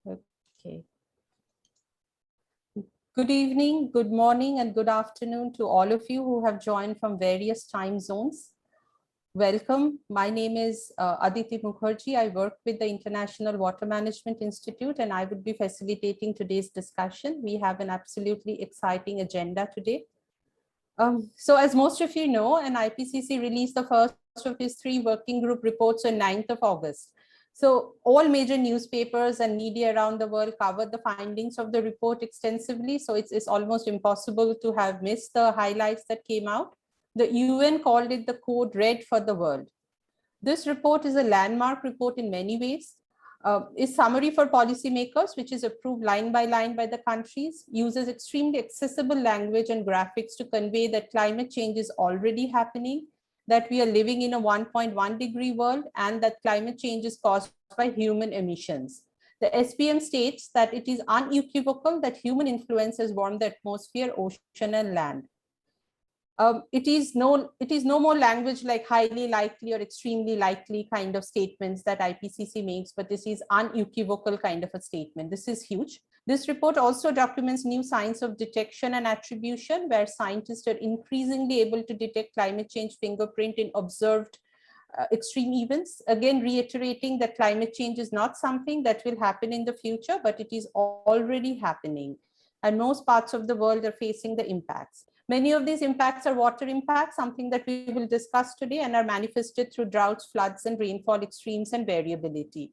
Okay. Good evening, good morning, and good afternoon to all of you who have joined from various time zones. Welcome. My name is Aditi Mukherjee. I work with the International Water Management Institute, and I would be facilitating today's discussion. We have an absolutely exciting agenda today. So as most of you know, an IPCC released the first of its 3 working group reports on 9th of August. So all major newspapers and media around the world covered the findings of the report extensively. So it's almost impossible to have missed the highlights that came out. The UN called it the code red for the world. This report is a landmark report in many ways. Is summary for policymakers, which is approved line by the countries, uses extremely accessible language and graphics to convey that climate change is already happening, that we are living in a 1.1 degree world, and that climate change is caused by human emissions. The SPM states that it is unequivocal that human influence has warmed the atmosphere, ocean, and land. It is no more language like highly likely or extremely likely kind of statements that IPCC makes, but this is unequivocal kind of a statement. This is huge. This report also documents new science of detection and attribution, where scientists are increasingly able to detect climate change fingerprint in observed extreme events, again reiterating that climate change is not something that will happen in the future, but it is already happening. And most parts of the world are facing the impacts. Many of these impacts are water impacts, something that we will discuss today, and are manifested through droughts, floods, and rainfall extremes and variability.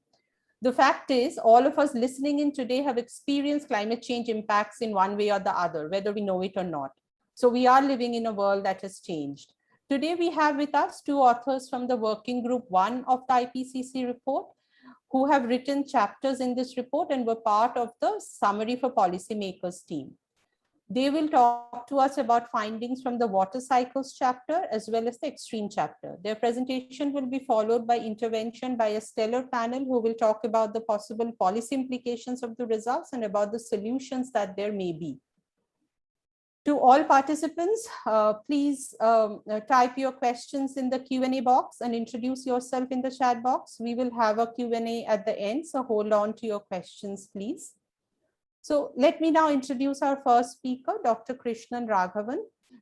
The fact is, all of us listening in today have experienced climate change impacts in one way or the other, whether we know it or not. So we are living in a world that has changed. Today, we have with us 2 authors from the Working Group 1 of the IPCC report, who have written chapters in this report and were part of the Summary for Policymakers team. They will talk to us about findings from the water cycles chapter as well as the extreme chapter. Their presentation will be followed by intervention by a stellar panel who will talk about the possible policy implications of the results and about the solutions that there may be. To all participants, please type your questions in the Q&A box and introduce yourself in the chat box. We will have a Q&A at the end, so hold on to your questions, please. So let me now introduce our first speaker, Dr. Krishnan Raghavan.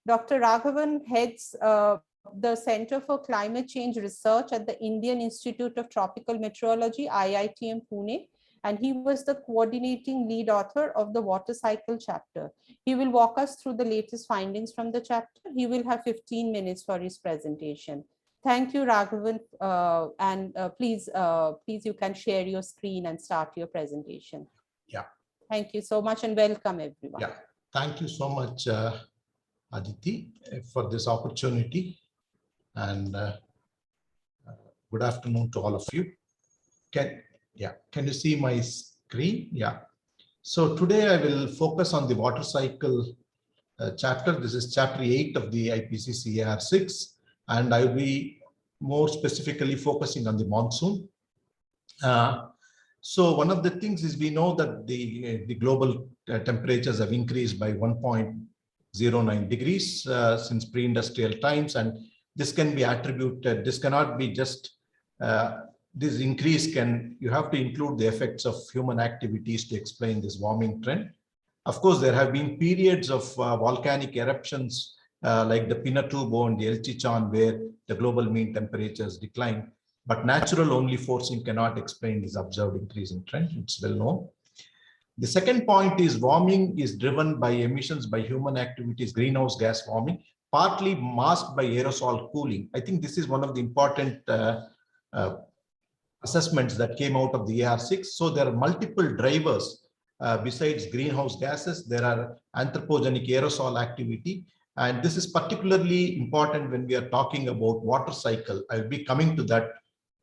Dr. Raghavan heads the Center for Climate Change Research at the Indian Institute of Tropical Meteorology, IITM Pune, and he was the coordinating lead author of the Water Cycle chapter. He will walk us through the latest findings from the chapter. He will have 15 minutes for his presentation. Thank you, Raghavan, please you can share your screen and start your presentation. Yeah. Thank you so much and welcome everyone. Yeah, thank you so much, Aditi, for this opportunity, and good afternoon to all of you. Can you see my screen? Yeah. So today I will focus on the water cycle chapter. This is chapter 8 of the IPCC Ar5, and I will be more specifically focusing on the monsoon. So one of the things is we know that the global temperatures have increased by 1.09 degrees since pre-industrial times, and this can be attributed, this cannot be just, this increase you have to include the effects of human activities to explain this warming trend. Of course, there have been periods of volcanic eruptions like the Pinatubo and the El Chichon where the global mean temperatures decline. But natural only forcing cannot explain this observed increase in trend. It's well known. The second point is warming is driven by emissions by human activities, greenhouse gas warming, partly masked by aerosol cooling. I think this is one of the important assessments that came out of the Ar5. So there are multiple drivers besides greenhouse gases. There are anthropogenic aerosol activity. And this is particularly important when we are talking about water cycle. I'll be coming to that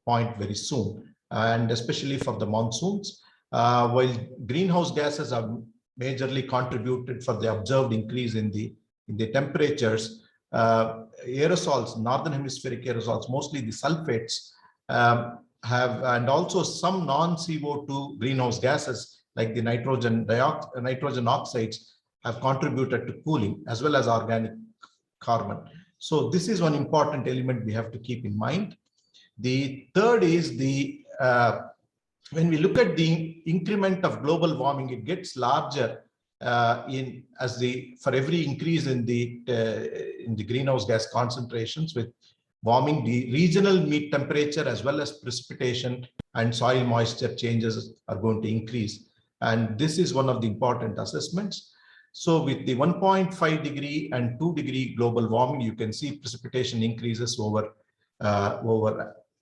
point very soon, and especially for the monsoons. While greenhouse gases have majorly contributed for the observed increase in the temperatures, aerosols, northern hemispheric aerosols, mostly the sulfates, and also some non-CO2 greenhouse gases like the nitrogen oxides have contributed to cooling, as well as organic carbon. So this is one important element we have to keep in mind. The third is the when we look at the increment of global warming, it gets larger for every increase in the greenhouse gas concentrations. With warming, the regional mean temperature as well as precipitation and soil moisture changes are going to increase. And this is one of the important assessments. So with the 1.5 degree and 2 degree global warming, you can see precipitation increases over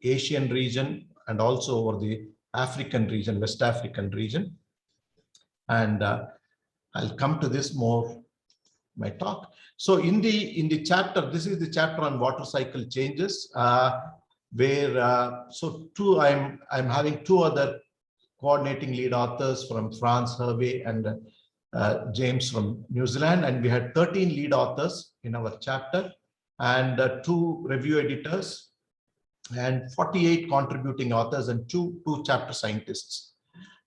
Asian region and also over the African region, West African region. And I'll come to this more my talk. So in the chapter, this is the chapter on water cycle changes, where I'm having two other coordinating lead authors from France, Hervé, and James from New Zealand, and we had 13 lead authors in our chapter, and 2 review editors, and 48 contributing authors, and two chapter scientists.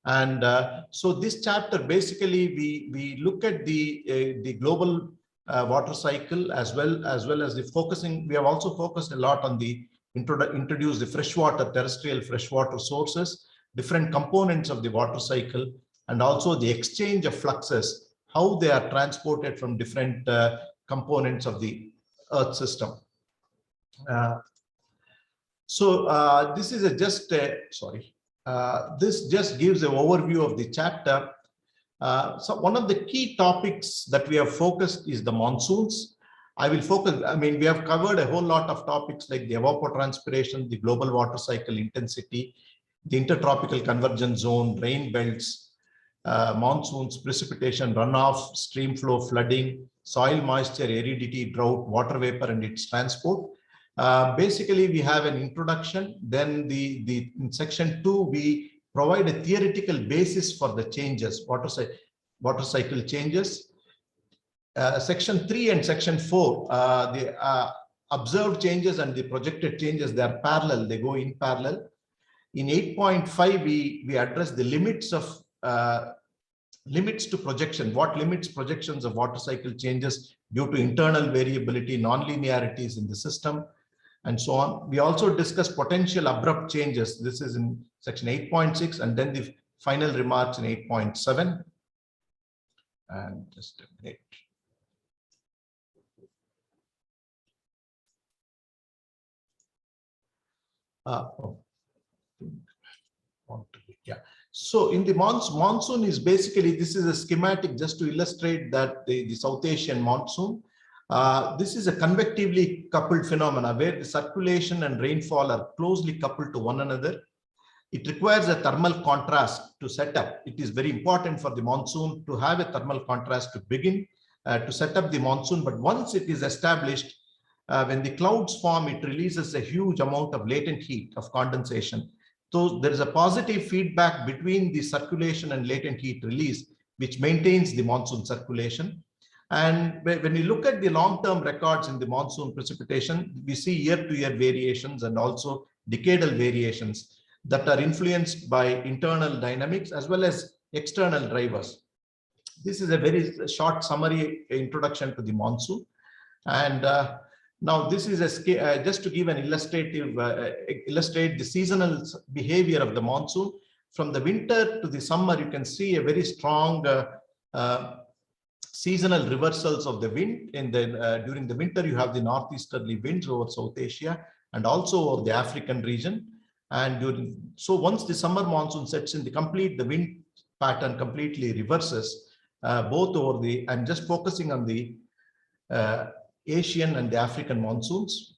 And so this chapter, basically, we look at the global water cycle as well as the focusing. We have also focused a lot on the introduce the freshwater, terrestrial freshwater sources, different components of the water cycle, and also the exchange of fluxes, how they are transported from different components of the Earth system. This is this just gives an overview of the chapter. So one of the key topics that we have focused is the monsoons. I will focus, we have covered a whole lot of topics like the evapotranspiration, the global water cycle intensity, the intertropical convergence zone, rain belts, monsoons, precipitation, runoff, stream flow, flooding, soil moisture, aridity, drought, water vapor, and its transport. Basically, we have an introduction. Then in section 2, we provide a theoretical basis for the changes, water cycle changes. Section 3 and section 4, the observed changes and the projected changes, they are parallel, they go in parallel. In 8.5, we address the limits to projection, what limits projections of water cycle changes due to internal variability, non-linearities in the system, and so on. We also discuss potential abrupt changes. This is in section 8.6, and then the final remarks in 8.7. And just a minute. So in the monsoon is basically, this is a schematic just to illustrate that the South Asian monsoon. This is a convectively coupled phenomena where the circulation and rainfall are closely coupled to one another. It requires a thermal contrast to set up. It is very important for the monsoon to have a thermal contrast to begin to set up the monsoon. But once it is established, when the clouds form, it releases a huge amount of latent heat of condensation. So there is a positive feedback between the circulation and latent heat release, which maintains the monsoon circulation. And when you look at the long-term records in the monsoon precipitation, we see year-to-year variations and also decadal variations that are influenced by internal dynamics as well as external drivers. This is a very short summary introduction to the monsoon. And now this is a just to give an illustrate the seasonal behavior of the monsoon. From the winter to the summer, you can see a very strong seasonal reversals of the wind. During the winter, you have the northeasterly winds over South Asia and also over the African region. And so once the summer monsoon sets in, the wind pattern completely reverses both over I'm just focusing on the Asian and the African monsoons.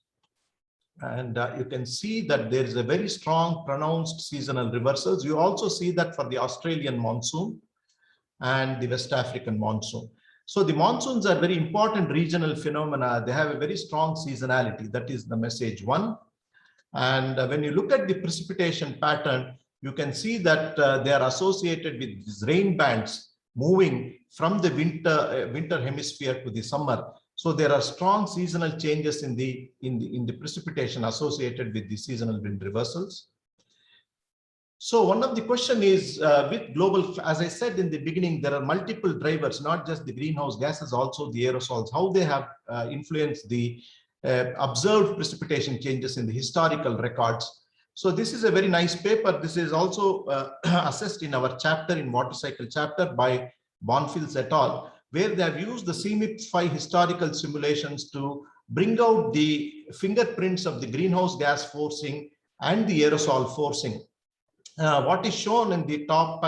And you can see that there is a very strong pronounced seasonal reversals. You also see that for the Australian monsoon and the West African monsoon. So the monsoons are very important regional phenomena. They have a very strong seasonality. That is the message 1. And when you look at the precipitation pattern, you can see that they are associated with these rain bands moving from the winter hemisphere to the summer. So there are strong seasonal changes in the precipitation associated with the seasonal wind reversals. So one of the question is with global, as I said in the beginning, there are multiple drivers, not just the greenhouse gases, also the aerosols, how they have influenced the observed precipitation changes in the historical records. So this is a very nice paper. This is also assessed in our chapter, in water cycle chapter, by Bonfils et al., where they have used the CMIP-5 historical simulations to bring out the fingerprints of the greenhouse gas forcing and the aerosol forcing. What is shown in the top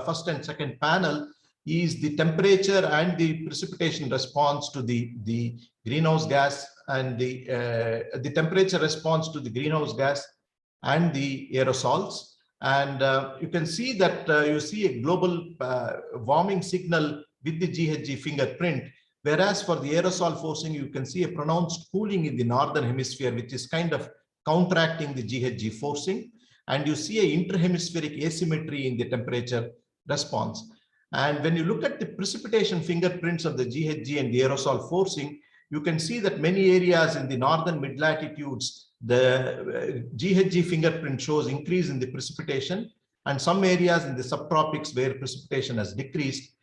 first and second panel is the temperature and the precipitation response to the greenhouse gas, and the temperature response to the greenhouse gas and the aerosols. And you can see that you see a global warming signal with the GHG fingerprint, whereas for the aerosol forcing, you can see a pronounced cooling in the northern hemisphere, which is kind of counteracting the GHG forcing. And you see a interhemispheric asymmetry in the temperature response. And when you look at the precipitation fingerprints of the GHG and the aerosol forcing, you can see that many areas in the northern mid-latitudes, the GHG fingerprint shows increase in the precipitation, and some areas in the subtropics where precipitation has decreased.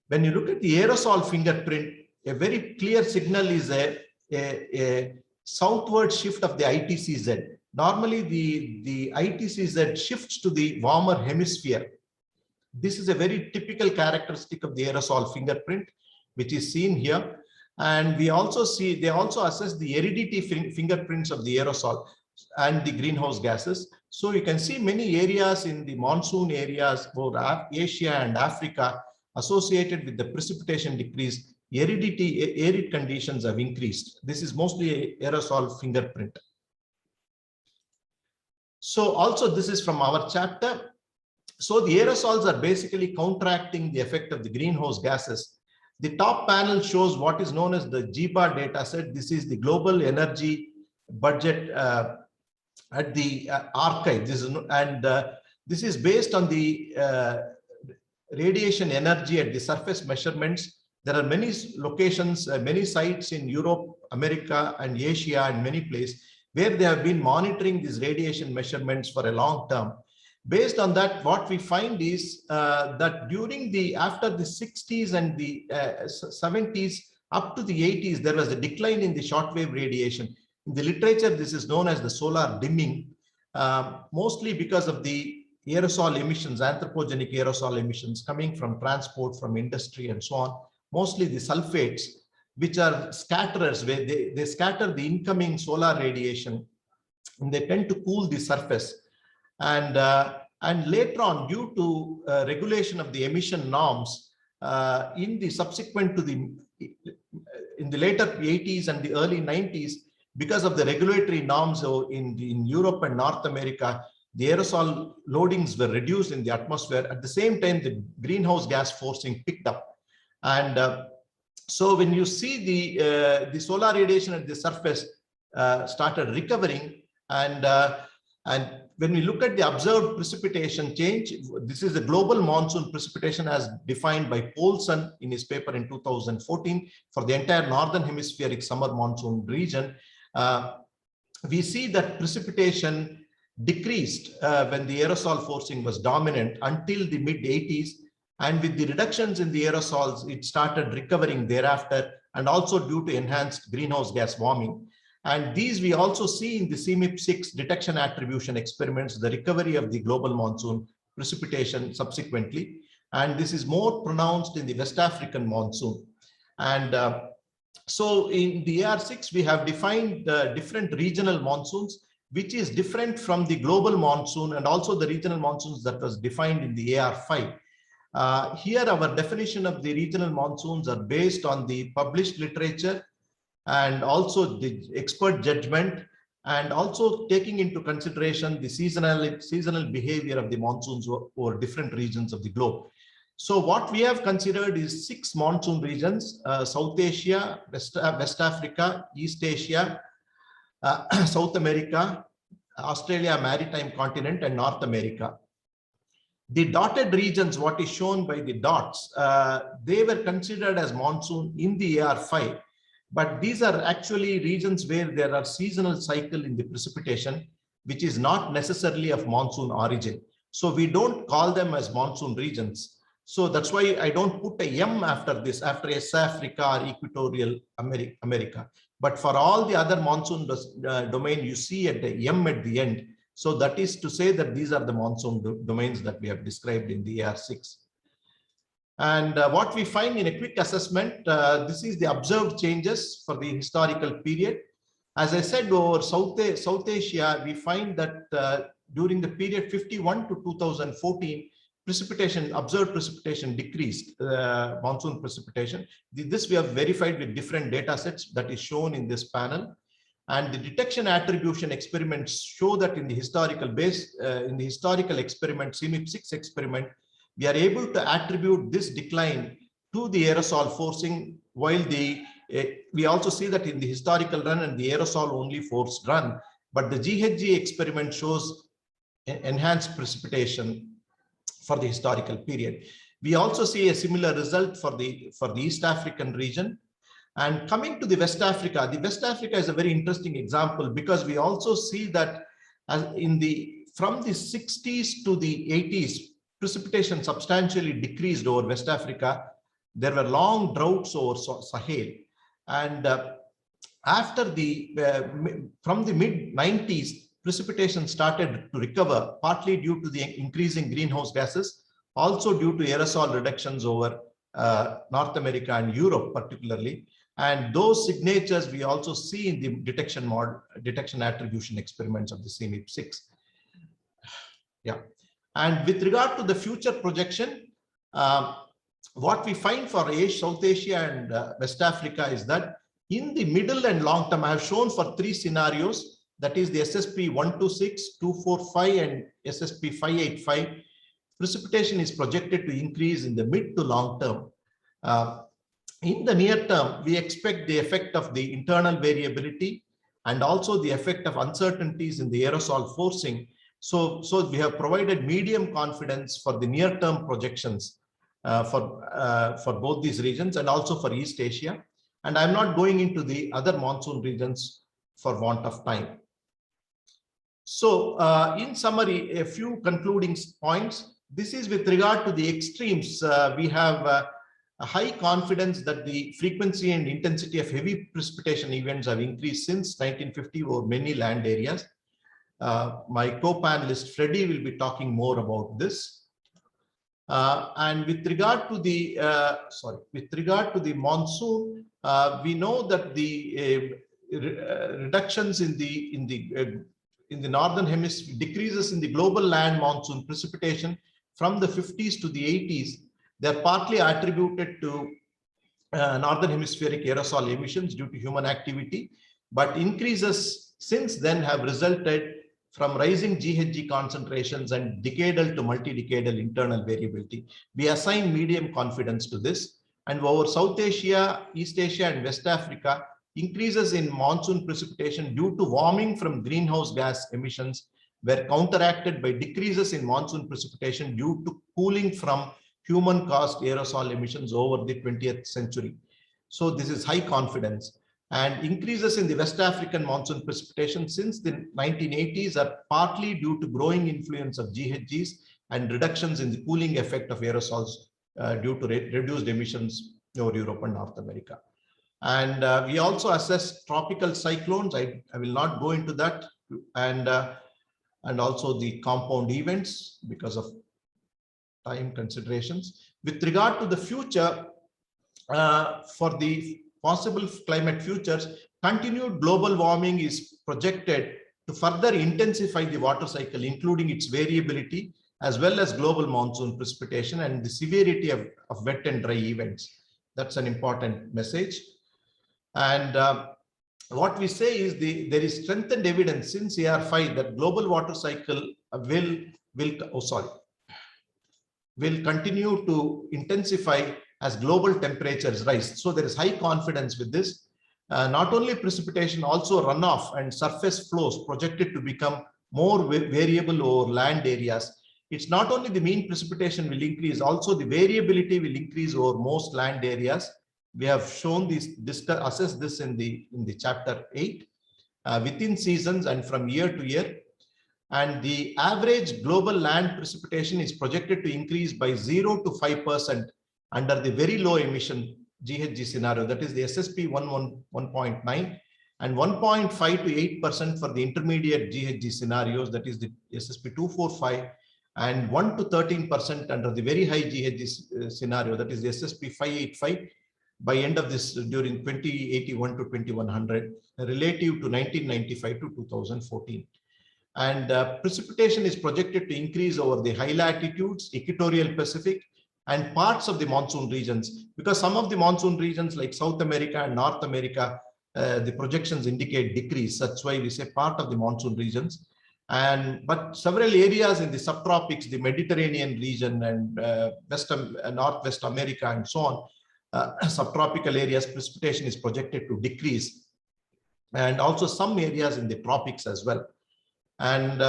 When you look at the aerosol fingerprint, a very clear signal is a southward shift of the ITCZ. Normally, the ITCZ shifts to the warmer hemisphere. This is a very typical characteristic of the aerosol fingerprint, which is seen here. And we also see, they also assess the aridity fingerprints of the aerosol and the greenhouse gases. So you can see many areas in the monsoon areas, both Asia and Africa, associated with the precipitation decrease, arid conditions have increased. This is mostly aerosol fingerprint. So also this is from our chapter. So the aerosols are basically counteracting the effect of the greenhouse gases. The top panel shows what is known as the GBA data set. This is the global energy budget at the archive. This is based on the radiation energy at the surface measurements. There are many locations, many sites in Europe, America, and Asia, and many places where they have been monitoring these radiation measurements for a long term. Based on that, what we find is that after the 60s and the 70s up to the 80s, there was a decline in the shortwave radiation. In the literature, this is known as the solar dimming, mostly because of the aerosol emissions, anthropogenic aerosol emissions coming from transport, from industry, and so on. Mostly the sulfates, which are scatterers, where they scatter the incoming solar radiation, and they tend to cool the surface. And later on, due to regulation of the emission norms, in the subsequent to in the later 80s and the early 90s, because of the regulatory norms in Europe and North America, the aerosol loadings were reduced in the atmosphere. At the same time, the greenhouse gas forcing picked up. And so when you see the solar radiation at the surface started recovering, and when we look at the observed precipitation change, this is the global monsoon precipitation as defined by Paulson in his paper in 2014 for the entire northern hemispheric summer monsoon region. We see that precipitation decreased when the aerosol forcing was dominant until the mid 80s. And with the reductions in the aerosols, it started recovering thereafter, and also due to enhanced greenhouse gas warming. And these we also see in the CMIP-6 detection attribution experiments, the recovery of the global monsoon precipitation subsequently. And this is more pronounced in the West African monsoon. And so in the Ar6, we have defined different regional monsoons, which is different from the global monsoon and also the regional monsoons that was defined in the Ar5. Here, our definition of the regional monsoons are based on the published literature and also the expert judgment, and also taking into consideration the seasonal behavior of the monsoons over different regions of the globe. So what we have considered is 6 monsoon regions: South Asia, West Africa, East Asia, South America, Australia, Maritime Continent, and North America. The dotted regions, what is shown by the dots, they were considered as monsoon in the Ar5, but these are actually regions where there are seasonal cycle in the precipitation, which is not necessarily of monsoon origin. So we don't call them as monsoon regions. So that's why I don't put a M after this, after West Africa or Equatorial America. But for all the other monsoon domain, you see at the M at the end, So that is to say that these are the monsoon domains that we have described in the Ar6. And what we find in a quick assessment, this is the observed changes for the historical period. As I said, over South Asia, we find that during the period 51 to 2014, observed precipitation decreased, monsoon precipitation. This we have verified with different data sets that is shown in this panel. And the detection attribution experiments show that in the historical in the historical experiment, CMIP6 experiment, we are able to attribute this decline to the aerosol forcing, while we also see that in the historical run and the aerosol only forced run, but the GHG experiment shows enhanced precipitation for the historical period. We also see a similar result for the East African region. And coming to the West Africa is a very interesting example, because we also see that from the 60s to the 80s, precipitation substantially decreased over West Africa. There were long droughts over Sahel. And after from the mid-90s, precipitation started to recover, partly due to the increasing greenhouse gases, also due to aerosol reductions over North America and Europe particularly. And those signatures we also see in the detection attribution experiments of the CMIP6. Yeah. And with regard to the future projection, what we find for South Asia and West Africa is that in the middle and long term, I have shown for 3 scenarios, that is the SSP 126, 245 and SSP 585, precipitation is projected to increase in the mid to long term. In the near term, we expect the effect of the internal variability and also the effect of uncertainties in the aerosol forcing. So we have provided medium confidence for the near-term projections for both these regions and also for East Asia. And I'm not going into the other monsoon regions for want of time. So in summary, a few concluding points. This is with regard to the extremes. We have a high confidence that the frequency and intensity of heavy precipitation events have increased since 1950 over many land areas. My co-panelist Freddie will be talking more about this. And with regard to the monsoon, we know that the reductions in the northern hemisphere, decreases in the global land monsoon precipitation from the 50s to the 80s, they're partly attributed to northern hemispheric aerosol emissions due to human activity, but increases since then have resulted from rising GHG concentrations and decadal to multi-decadal internal variability. We assign medium confidence to this. And over South Asia, East Asia, and West Africa, increases in monsoon precipitation due to warming from greenhouse gas emissions were counteracted by decreases in monsoon precipitation due to cooling from human-caused aerosol emissions over the 20th century. So this is high confidence. And increases in the West African monsoon precipitation since the 1980s are partly due to growing influence of GHGs and reductions in the cooling effect of aerosols due to reduced emissions over Europe and North America. And we also assess tropical cyclones. I will not go into that, and also the compound events because of time considerations. With regard to the future, for the possible climate futures, continued global warming is projected to further intensify the water cycle, including its variability, as well as global monsoon precipitation and the severity of wet and dry events. That's an important message. And what we say is there is strengthened evidence since Ar5 that global water cycle will continue to intensify as global temperatures rise. So there is high confidence with this. Not only precipitation, also runoff and surface flows projected to become more variable over land areas. It's not only the mean precipitation will increase, also the variability will increase over most land areas. We have shown this, assess this in the chapter 8, within seasons and from year to year. And the average global land precipitation is projected to increase by 0 to 5% under the very low emission GHG scenario, that is the SSP 1.9. and 1.5 to 8% for the intermediate GHG scenarios, that is the SSP 245, and 1 to 13% under the very high GHG scenario, that is the SSP 585, by end of this during 2081 to 2100, relative to 1995 to 2014. And precipitation is projected to increase over the high latitudes, equatorial Pacific, and parts of the monsoon regions, because some of the monsoon regions like South America and North America, the projections indicate decrease. That's why we say part of the monsoon regions. But several areas in the subtropics, the Mediterranean region and Northwest America and so on, subtropical areas, precipitation is projected to decrease. And also some areas in the tropics as well. And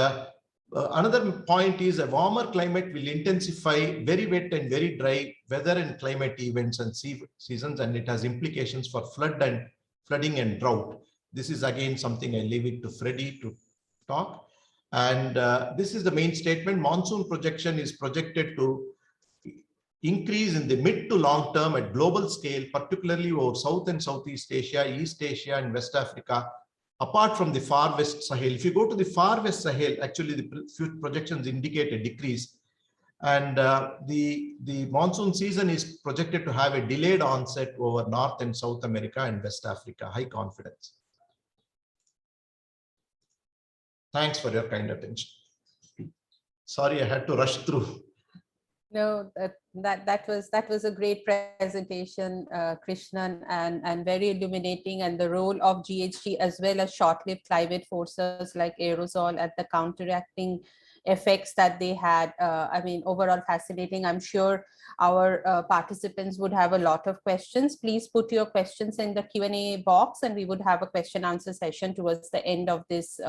another point is a warmer climate will intensify very wet and very dry weather and climate events and seasons, and it has implications for flooding and drought. This is again something I leave it to Freddie to talk. And this is the main statement. Monsoon projection is projected to increase in the mid to long term at global scale, particularly over South and Southeast Asia, East Asia, and West Africa, apart from the far west Sahel. If you go to the far west Sahel, actually the projections indicate a decrease. And the monsoon season is projected to have a delayed onset over North and South America and West Africa, high confidence. Thanks for your kind attention. Sorry, I had to rush through. No, that was a great presentation, Krishnan, and very illuminating, and the role of GHG as well as short-lived climate forces like aerosol at the counteracting effects that they had. I mean, overall fascinating. I'm sure our participants would have a lot of questions. Please put your questions in the Q&A box, and we would have a question answer session towards the end of this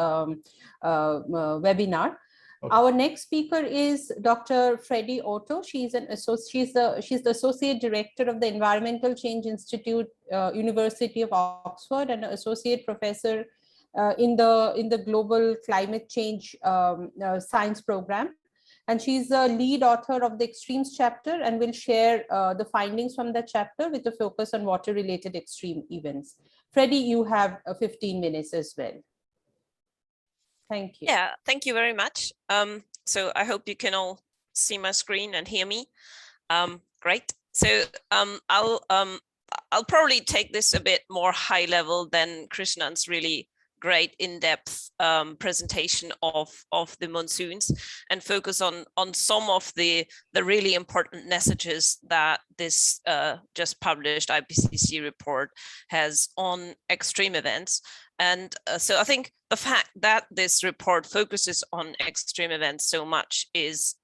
webinar. Okay. Our next speaker is Dr. Freddie Otto. She's the Associate Director of the Environmental Change Institute, University of Oxford, and an Associate Professor in the Global Climate Change Science Program. And she's the lead author of the Extremes chapter and will share the findings from that chapter with a focus on water-related extreme events. Freddie, you have 15 minutes as well. Thank you. Yeah, thank you very much. So I hope you can all see my screen and hear me. Great. So I'll probably take this a bit more high level than Krishnan's really great in-depth presentation of the monsoons, and focus on some of the really important messages that this just published IPCC report has on extreme events. And so I think the fact that this report focuses on extreme events so much is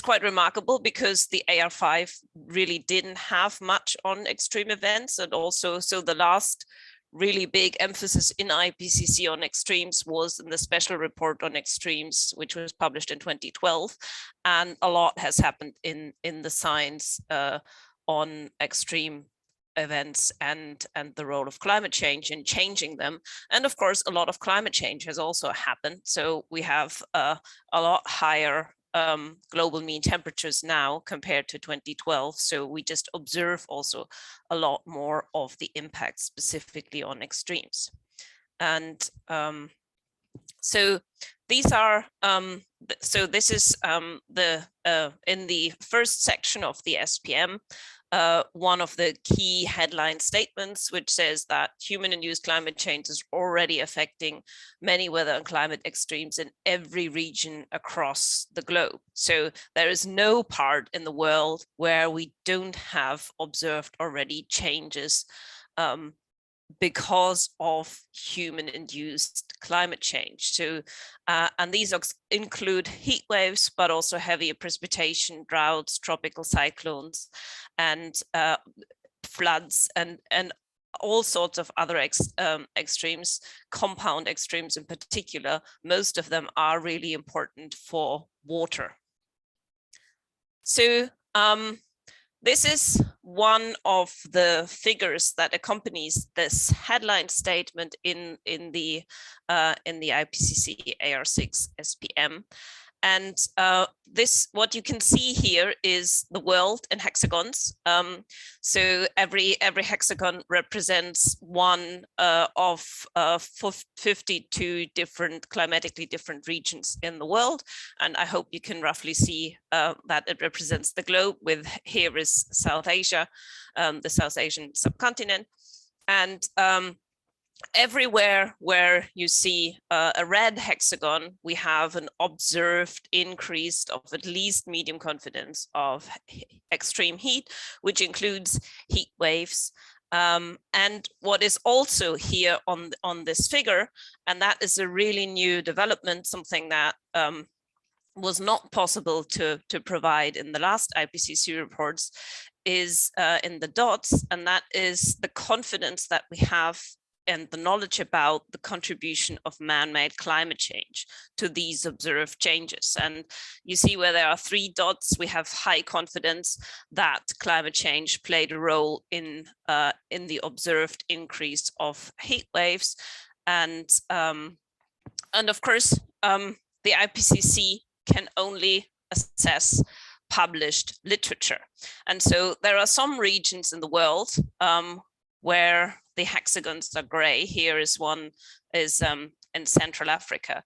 quite remarkable, because the Ar5 really didn't have much on extreme events. And also, so the last really big emphasis in IPCC on extremes was in the special report on extremes, which was published in 2012. And a lot has happened in the science on extreme events and the role of climate change in changing them. And of course, a lot of climate change has also happened. So we have a lot higher global mean temperatures now compared to 2012. So we just observe also a lot more of the impact specifically on extremes. And so these are, so this is in the first section of the SPM, one of the key headline statements, which says that human-induced climate change is already affecting many weather and climate extremes in every region across the globe. So there is no part in the world where we don't have observed already changes because of human-induced climate change. So, and these include heat waves, but also heavier precipitation, droughts, tropical cyclones, and floods, and all sorts of other extremes, compound extremes in particular. Most of them are really important for water. So this is one of the figures that accompanies this headline statement in the IPCC AR6 SPM. And what you can see here is the world in hexagons. So every hexagon represents one of 52 different climatically different regions in the world. And I hope you can roughly see that it represents the globe. With here is South Asia, the South Asian subcontinent. And everywhere where you see a red hexagon, we have an observed increase of at least medium confidence of extreme heat, which includes heat waves. And what is also here on this figure, and that is a really new development, something that was not possible to provide in the last IPCC reports, is in the dots, and that is the confidence that we have and the knowledge about the contribution of man-made climate change to these observed changes. And you see where there are 3 dots, we have high confidence that climate change played a role in the observed increase of heat waves. And of course, the IPCC can only assess published literature. And so there are some regions in the world where the hexagons are gray. Here is one in Central Africa.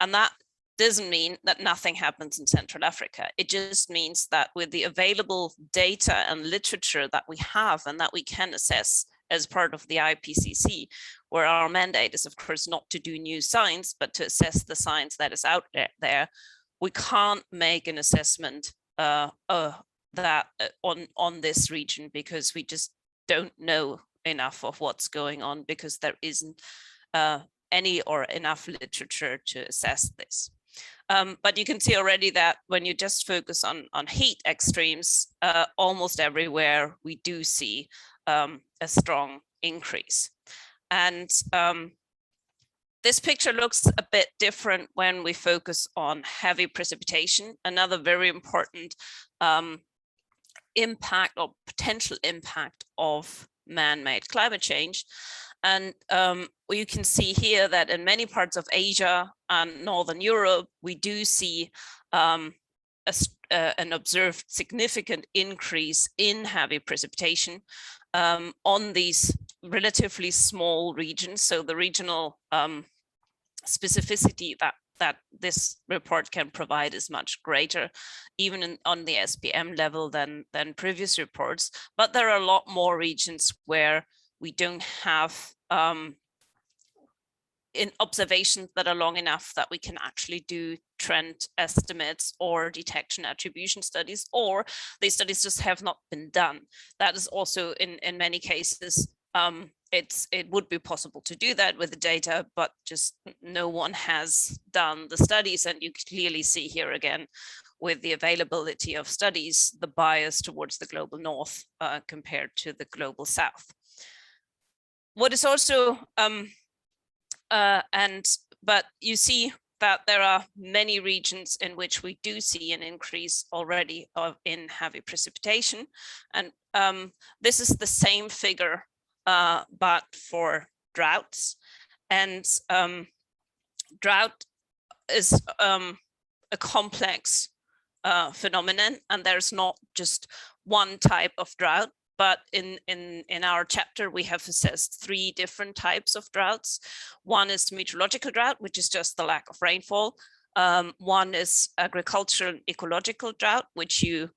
And that doesn't mean that nothing happens in Central Africa. It just means that with the available data and literature that we have and that we can assess as part of the IPCC, where our mandate is, of course, not to do new science, but to assess the science that is out there, we can't make an assessment that on this region, because we just don't know enough of what's going on, because there isn't any or enough literature to assess this. But you can see already that when you just focus on heat extremes, almost everywhere we do see a strong increase. And this picture looks a bit different when we focus on heavy precipitation, another very important impact or potential impact of man-made climate change. And you can see here that in many parts of Asia and Northern Europe, we do see an observed significant increase in heavy precipitation on these relatively small regions. So the regional specificity that this report can provide is much greater, even on the SPM level than previous reports. But there are a lot more regions where we don't have in observations that are long enough that we can actually do trend estimates or detection attribution studies, or these studies just have not been done. That is also in many cases, it would be possible to do that with the data, but just no one has done the studies. And you clearly see here again, with the availability of studies, the bias towards the global north compared to the global south. What is also, but you see that there are many regions in which we do see an increase already in heavy precipitation. And this is the same figure, but for droughts. And drought is a complex phenomenon, and there's not just one type of drought. But in our chapter, we have assessed 3 different types of droughts. One is meteorological drought, which is just the lack of rainfall. One is agricultural and ecological drought, which you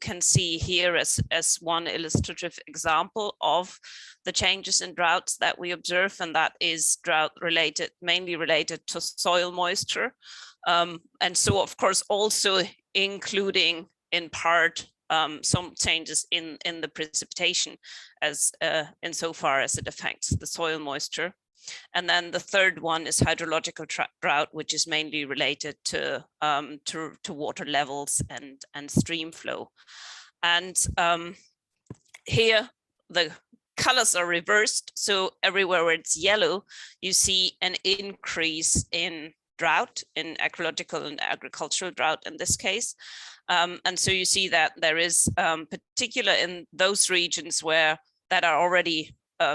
can see here as one illustrative example of the changes in droughts that we observe, and that is drought related, mainly related to soil moisture. And so, of course, also including in part some changes in the precipitation as insofar as it affects the soil moisture. And then the third one is hydrological drought, which is mainly related to water levels and stream flow. And here the colors are reversed. So everywhere where it's yellow, you see an increase in drought, in ecological and agricultural drought in this case. And so you see that there is particular in those regions that are already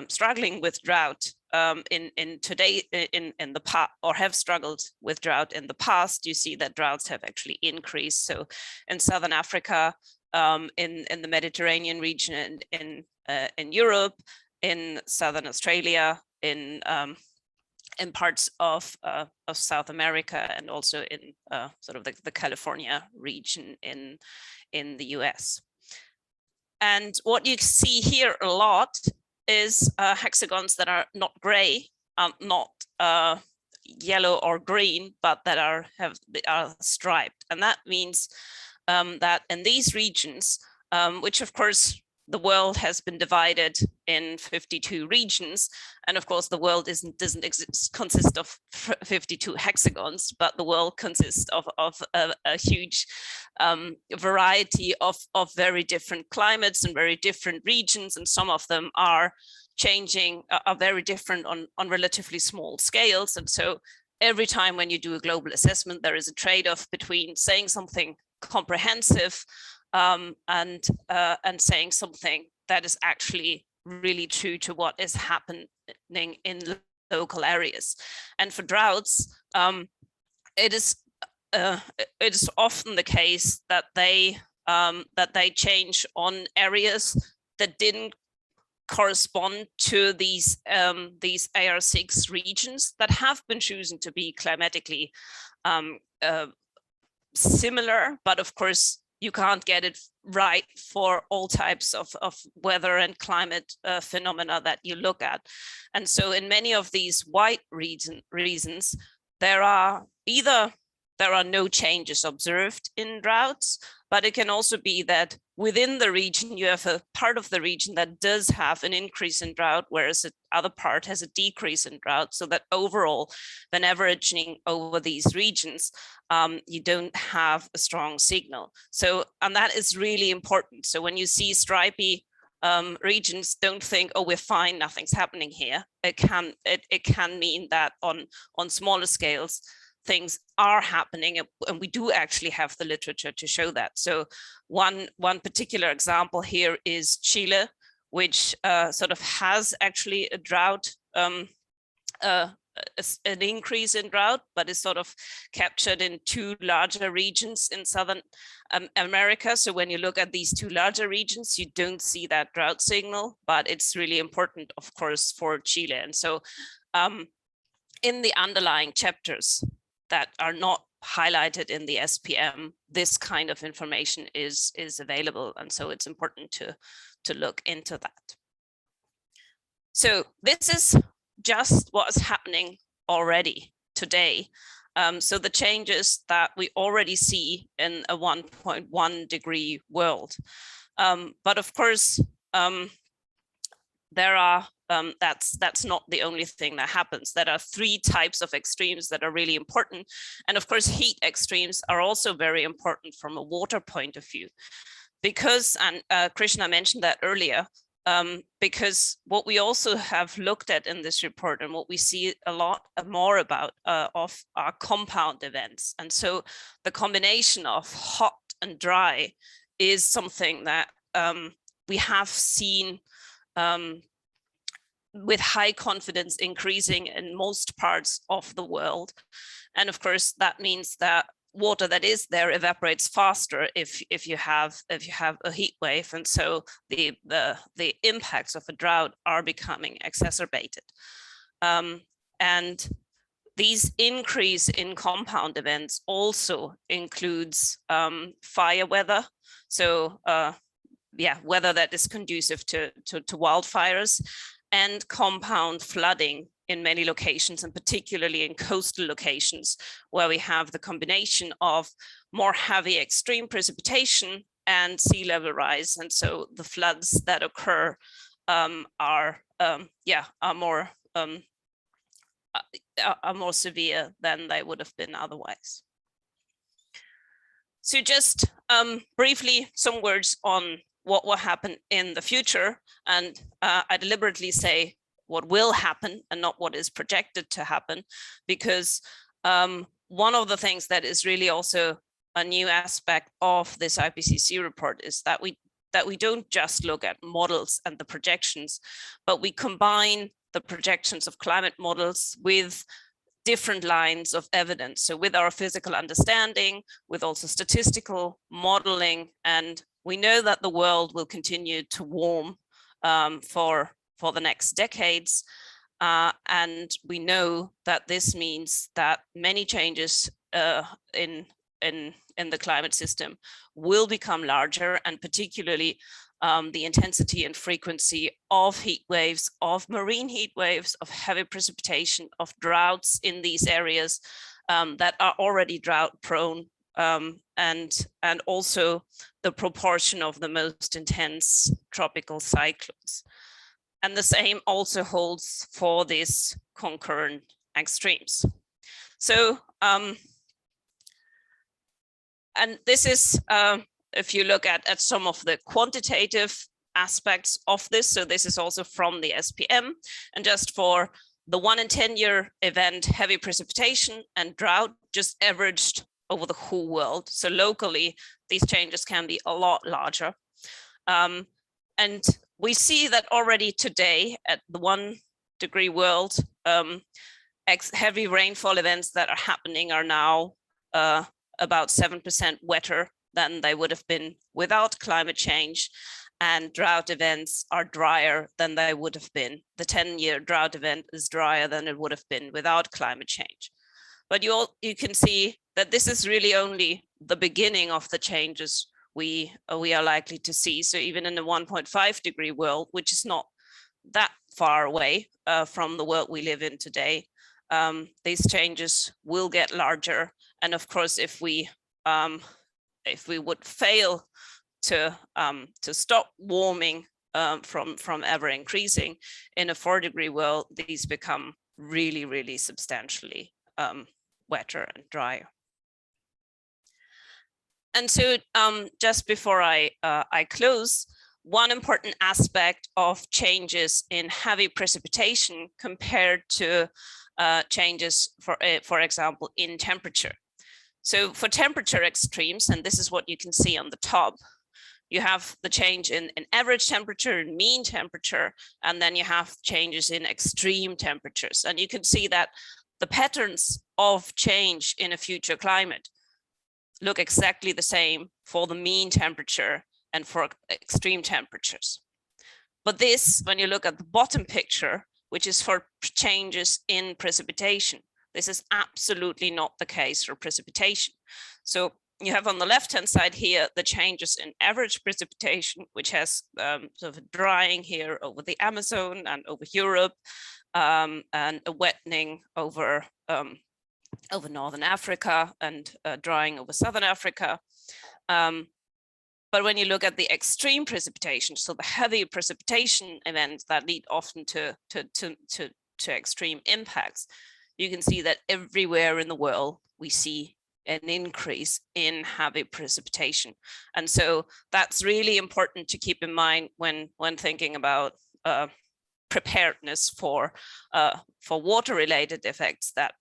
struggling with drought, in today in the past, or have struggled with drought in the past, you see that droughts have actually increased. So in Southern Africa, in the Mediterranean region, in Europe, in Southern Australia, in parts of South America, and also in sort of the California region in the US. And what you see here a lot is hexagons that are not gray, not yellow or green, but that are striped. And that means that in these regions, which of course the world has been divided in 52 regions, and of course the world doesn't consist of 52 hexagons, but the world consists of a huge variety of very different climates and very different regions, and some of them are changing, are very different on relatively small scales. And so every time when you do a global assessment, there is a trade-off between saying something comprehensive and saying something that is actually really true to what is happening in local areas. And for droughts, it is often the case that they change on areas that didn't correspond to these AR6 regions that have been chosen to be climatically similar, but of course you can't get it right for all types of weather and climate phenomena that you look at. And so in many of these white regions, there are no changes observed in droughts, but it can also be that within the region, you have a part of the region that does have an increase in drought, whereas the other part has a decrease in drought. So that overall, when averaging over these regions, you don't have a strong signal. So, and that is really important. So when you see stripy regions, don't think, oh, we're fine, nothing's happening here. It can mean that on smaller scales, things are happening, and we do actually have the literature to show that. So one particular example here is Chile, which sort of has actually a drought, an increase in drought, but is sort of captured in two larger regions in Southern America. So when you look at these two larger regions, you don't see that drought signal, but it's really important, of course, for Chile. And so in the underlying chapters that are not highlighted in the SPM, this kind of information is available. And so it's important to look into that. So this is just what is happening already today. So the changes that we already see in a 1.1 degree world. But of course, there are, that's not the only thing that happens. There are three types of extremes that are really important. And of course, heat extremes are also very important from a water point of view. Because, and Krishna mentioned that earlier, because what we also have looked at in this report and what we see a lot more about of are compound events. And so the combination of hot and dry is something that we have seen with high confidence increasing in most parts of the world. And of course, that means that water that is there evaporates faster if you have a heat wave, and so the impacts of a drought are becoming exacerbated. And these increase in compound events also includes fire weather. So weather that is conducive to wildfires, and compound flooding in many locations, and particularly in coastal locations, where we have the combination of more heavy extreme precipitation and sea level rise. And so the floods that occur are more severe than they would have been otherwise. So just briefly, some words on what will happen in the future. And I deliberately say what will happen and not what is projected to happen, because one of the things that is really also a new aspect of this IPCC report is that we don't just look at models and the projections, but we combine the projections of climate models with different lines of evidence. So with our physical understanding, with also statistical modeling, and we know that the world will continue to warm for the next decades. And we know that this means that many changes in the climate system will become larger, and particularly the intensity and frequency of heat waves, of marine heat waves, of heavy precipitation, of droughts in these areas that are already drought prone, and also the proportion of the most intense tropical cyclones. And the same also holds for these concurrent extremes. So, and this is, if you look at some of the quantitative aspects of this, so this is also from the SPM, and just for the 1 in 10 year event, heavy precipitation and drought just averaged over the whole world. So locally, these changes can be a lot larger. And we see that already today at the 1 degree world, heavy rainfall events that are happening are now about 7% wetter than they would have been without climate change, and drought events are drier than they would have been. The 10-year drought event is drier than it would have been without climate change. But you can see that this is really only the beginning of the changes we are likely to see. So even in the 1.5 degree world, which is not that far away from the world we live in today, these changes will get larger. And of course, if we would fail to stop warming from ever increasing in a 4 degree world, these become really, really substantially wetter and drier. And so just before I close, one important aspect of changes in heavy precipitation compared to changes, for example, in temperature. So for temperature extremes, and this is what you can see on the top, you have the change in average temperature and mean temperature, and then you have changes in extreme temperatures. And you can see that the patterns of change in a future climate look exactly the same for the mean temperature and for extreme temperatures. But this, when you look at the bottom picture, which is for changes in precipitation, this is absolutely not the case for precipitation. So you have on the left-hand side here, the changes in average precipitation, which has sort of drying here over the Amazon and over Europe, and a wettening over Northern Africa and drying over Southern Africa. But when you look at the extreme precipitation, so the heavy precipitation events that lead often to extreme impacts, you can see that everywhere in the world we see an increase in heavy precipitation. And so that's really important to keep in mind when thinking about preparedness for water-related effects, that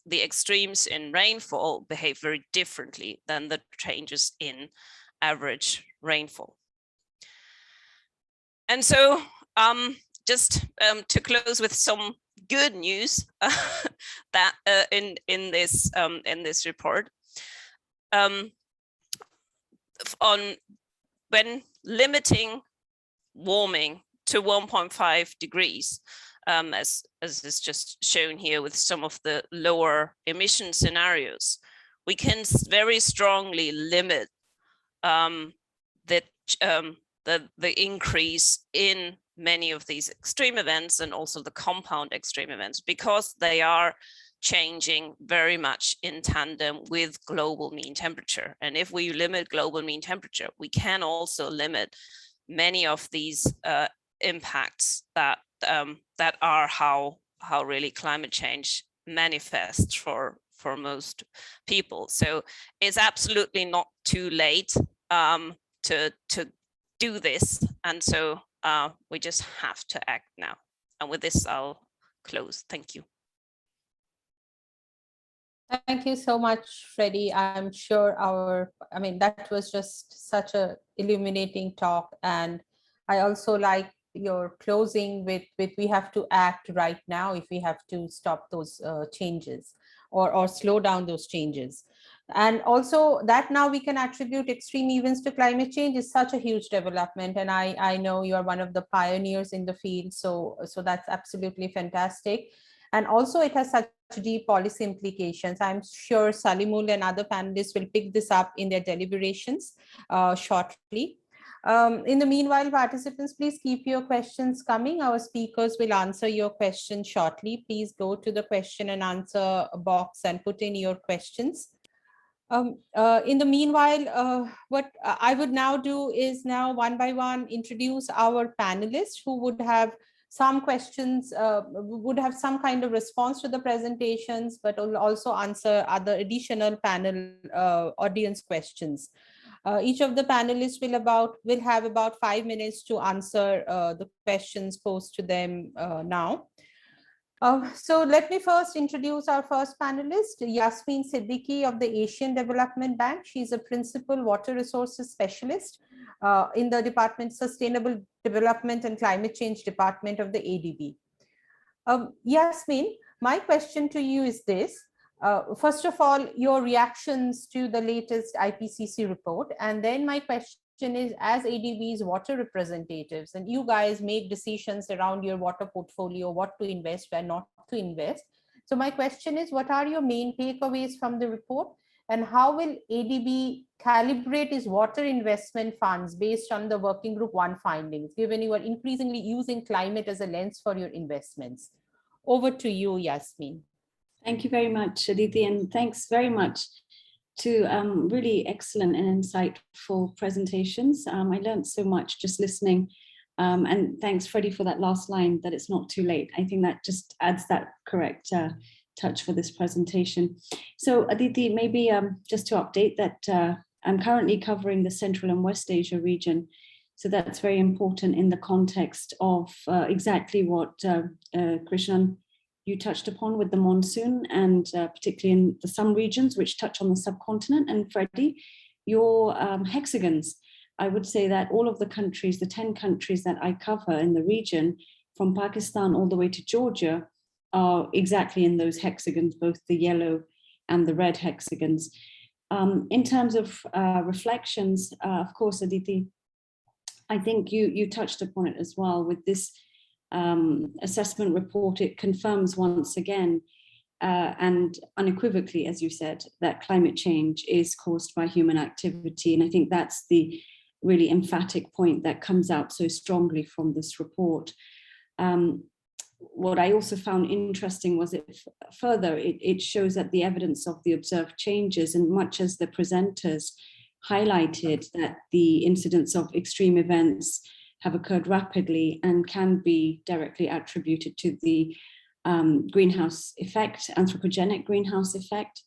the extremes in rainfall behave very differently than the changes in average rainfall. And so just to close with some good news that in this report, on when limiting warming to 1.5 degrees, as is just shown here with some of the lower emission scenarios, we can very strongly limit the increase in many of these extreme events and also the compound extreme events, because they are changing very much in tandem with global mean temperature. And if we limit global mean temperature, we can also limit many of these impacts that are how really climate change manifests for most people. So it's absolutely not too late to do this, and so we just have to act now. And with this, I'll close. Thank you. Thank you so much, Freddie. I'm sure that was just such a illuminating talk. And I also like your closing with we have to act right now if we have to stop those changes or slow down those changes. And also that now we can attribute extreme events to climate change is such a huge development. And I know you are one of the pioneers in the field. So that's absolutely fantastic. And also it has such deep policy implications. I'm sure Salimul and other panelists will pick this up in their deliberations shortly. In the meanwhile, participants, please keep your questions coming. Our speakers will answer your questions shortly. Please go to the question and answer box and put in your questions. In the meanwhile, what I would now do is now one by one introduce our panelists who would have some questions, would have some kind of response to the presentations, but will also answer other additional panel audience questions. Each of the panelists will have about 5 minutes to answer the questions posed to them now. So let me first introduce our first panelist, Yasmin Siddiqui of the Asian Development Bank. She's a principal water resources specialist in the Department Sustainable Development and Climate Change Department of the ADB. Yasmin, my question to you is this. First of all, your reactions to the latest IPCC report. And then my question is, as ADB's water representatives, and you guys make decisions around your water portfolio, what to invest, where not to invest. So my question is, what are your main takeaways from the report? And how will ADB calibrate its water investment funds based on the Working Group 1 findings, given you are increasingly using climate as a lens for your investments? Over to you, Yasmin. Thank you very much, Aditi, and thanks very much to really excellent and insightful presentations. I learned so much just listening. And thanks, Freddie, for that last line, that it's not too late. I think that just adds that correct touch for this presentation. So Aditi, maybe just to update that I'm currently covering the Central and West Asia region. So that's very important in the context of exactly what Krishnan, you touched upon with the monsoon, and particularly in some regions which touch on the subcontinent. And Freddie, your hexagons, I would say that all of the countries, the 10 countries that I cover in the region, from Pakistan all the way to Georgia, are exactly in those hexagons, both the yellow and the red hexagons. In terms of reflections, of course, Aditi, I think you touched upon it as well with this assessment report. It confirms once again and unequivocally, as you said, that climate change is caused by human activity. And I think that's the really emphatic point that comes out so strongly from this report. What I also found interesting was it shows that the evidence of the observed changes, and much as the presenters highlighted that the incidence of extreme events have occurred rapidly and can be directly attributed to the greenhouse effect, anthropogenic greenhouse effect,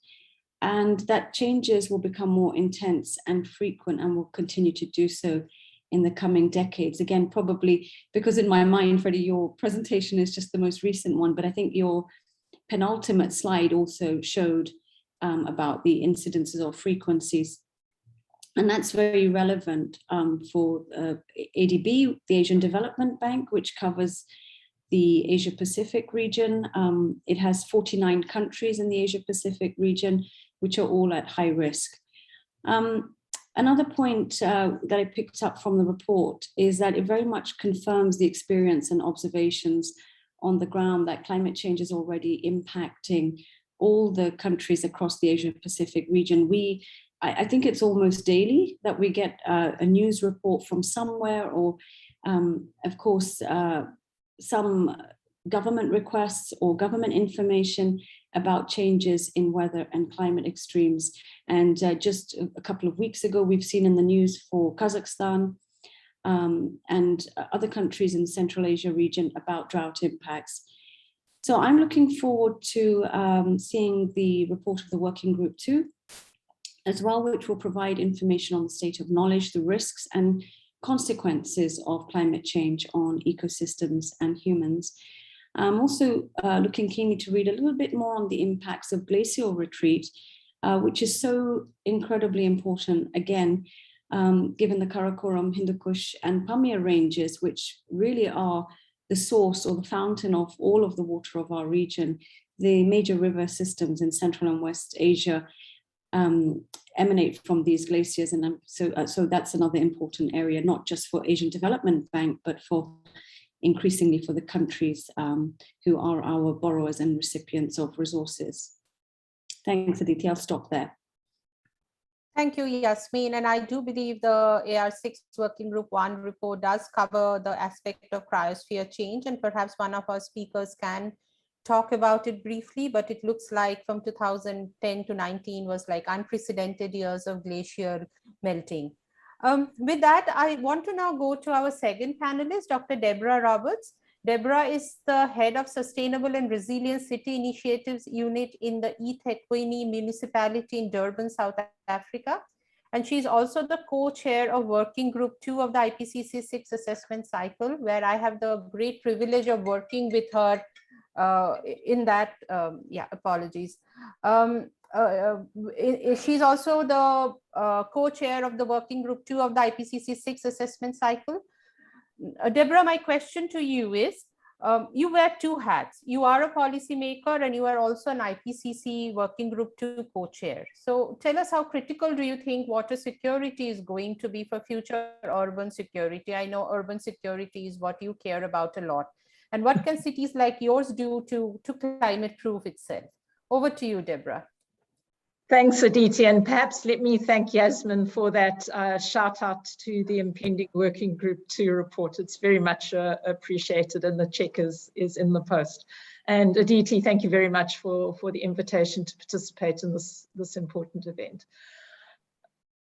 and that changes will become more intense and frequent and will continue to do so in the coming decades. Again, probably because in my mind, Freddie, your presentation is just the most recent one, but I think your penultimate slide also showed about the incidences or frequencies. And that's very relevant for ADB, the Asian Development Bank, which covers the Asia Pacific region. It has 49 countries in the Asia Pacific region, which are all at high risk. Another point that I picked up from the report is that it very much confirms the experience and observations on the ground that climate change is already impacting all the countries across the Asia Pacific region. I think it's almost daily that we get a news report from somewhere, or of course, some government requests or government information about changes in weather and climate extremes. And just a couple of weeks ago, we've seen in the news for Kazakhstan and other countries in the Central Asia region about drought impacts. So I'm looking forward to seeing the report of the Working Group 2 as well, which will provide information on the state of knowledge, the risks and consequences of climate change on ecosystems and humans. I'm also looking keenly to read a little bit more on the impacts of glacial retreat, which is so incredibly important, again, given the Karakoram, Hindu Kush, and Pamir ranges, which really are the source or the fountain of all of the water of our region. The major river systems in Central and West Asia emanate from these glaciers, and so that's another important area, not just for Asian Development Bank, but for increasingly for the countries who are our borrowers and recipients of resources. Thanks, Aditi. I'll stop there. Thank you, Yasmin. And I do believe the AR6 Working Group 1 report does cover the aspect of cryosphere change, and perhaps one of our speakers can talk about it briefly, but it looks like from 2010 to 19 was like unprecedented years of glacial melting. With that, I want to now go to our second panelist, Dr. Deborah Roberts. Deborah is the head of Sustainable and Resilient City Initiatives Unit in the IWMI municipality in Durban, South Africa. And she's also the co-chair of Working Group 2 of the IPCC 6 assessment cycle, where I have the great privilege of working with her in that, apologies. She's also the co-chair of the Working Group 2 of the IPCC 6 assessment cycle. Deborah, my question to you is, you wear two hats. You are a policymaker and you are also an IPCC Working Group 2 co-chair. So tell us, how critical do you think water security is going to be for future urban security? I know urban security is what you care about a lot. And what can cities like yours do to climate proof itself? Over to you, Deborah. Thanks, Aditi, and perhaps let me thank Yasmin for that shout out to the impending Working Group 2 report. It's very much appreciated, and the check is in the post. And Aditi, thank you very much for the invitation to participate in this important event.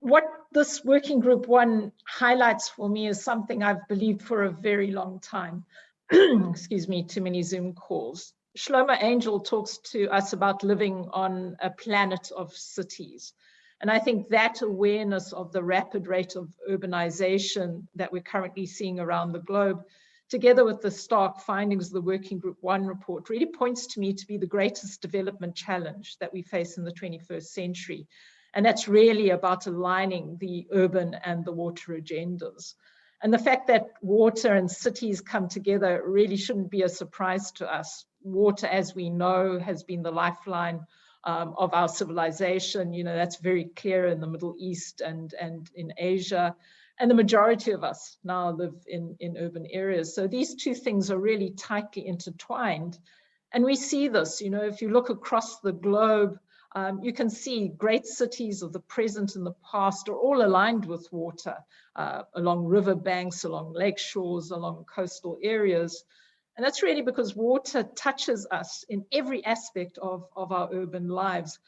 What this Working Group 1 highlights for me is something I've believed for a very long time. Excuse me, too many Zoom calls. Shlomo Angel talks to us about living on a planet of cities. And I think that awareness of the rapid rate of urbanization that we're currently seeing around the globe, together with the stark findings of the Working Group 1 report, really points to me to be the greatest development challenge that we face in the 21st century. And that's really about aligning the urban and the water agendas. And the fact that water and cities come together really shouldn't be a surprise to us. Water, as we know, has been the lifeline of our civilization. You know, that's very clear in the Middle East and in Asia. And the majority of us now live in urban areas. So these two things are really tightly intertwined. And we see this, you know, if you look across the globe, you can see great cities of the present and the past are all aligned with water, along river banks, along lake shores, along coastal areas. And that's really because water touches us in every aspect of our urban lives,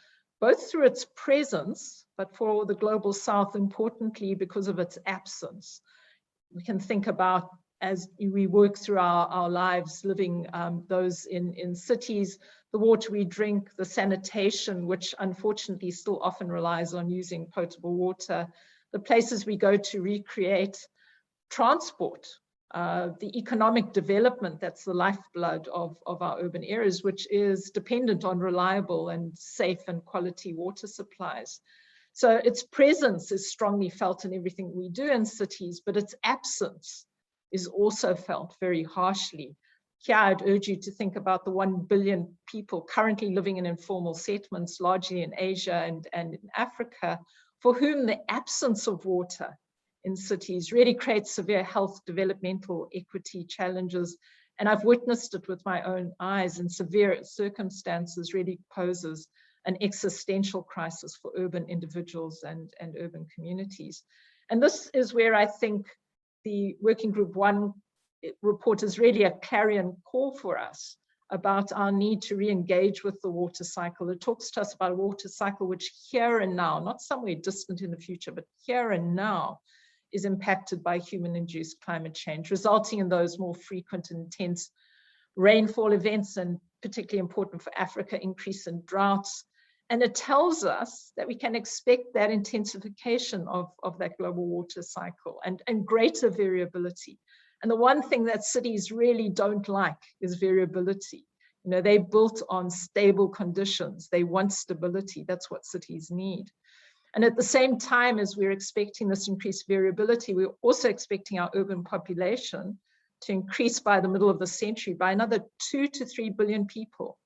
both through its presence, but for the global south, importantly, because of its absence. We can think about, as we work through our lives, living those in cities, the water we drink, the sanitation, which unfortunately still often relies on using potable water, the places we go to recreate, transport, the economic development that's the lifeblood of our urban areas, which is dependent on reliable and safe and quality water supplies. So its presence is strongly felt in everything we do in cities, but its absence is also felt very harshly. Here, I'd urge you to think about the 1 billion people currently living in informal settlements, largely in Asia and in Africa, for whom the absence of water in cities really creates severe health, developmental equity challenges. And I've witnessed it with my own eyes, in severe circumstances really poses an existential crisis for urban individuals and urban communities. And this is where I think the Working Group 1 report is really a clarion call for us about our need to re-engage with the water cycle. It talks to us about a water cycle which here and now, not somewhere distant in the future, but here and now, is impacted by human-induced climate change, resulting in those more frequent and intense rainfall events, and particularly important for Africa, increase in droughts. And it tells us that we can expect that intensification of that global water cycle and greater variability. And the one thing that cities really don't like is variability. You know, they're built on stable conditions. They want stability. That's what cities need. And at the same time as we're expecting this increased variability, we're also expecting our urban population to increase by the middle of the century by another 2 to 3 billion people,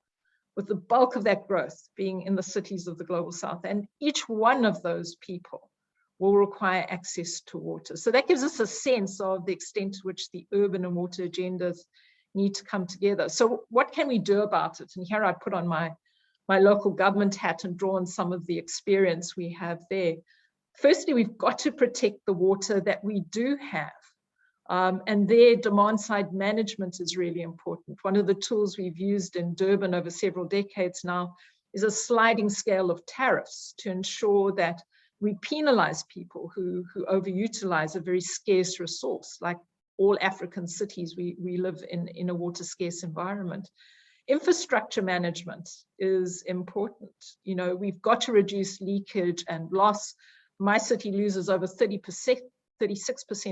with the bulk of that growth being in the cities of the global south. And each one of those people will require access to water. So that gives us a sense of the extent to which the urban and water agendas need to come together. So what can we do about it? And here I put on my local government hat and draw on some of the experience we have there. Firstly, we've got to protect the water that we do have. And their demand side management is really important. One of the tools we've used in Durban over several decades now is a sliding scale of tariffs to ensure that we penalize people who overutilize a very scarce resource. Like all African cities, we live in a water scarce environment. Infrastructure management is important. You know, we've got to reduce leakage and loss. My city loses over 36%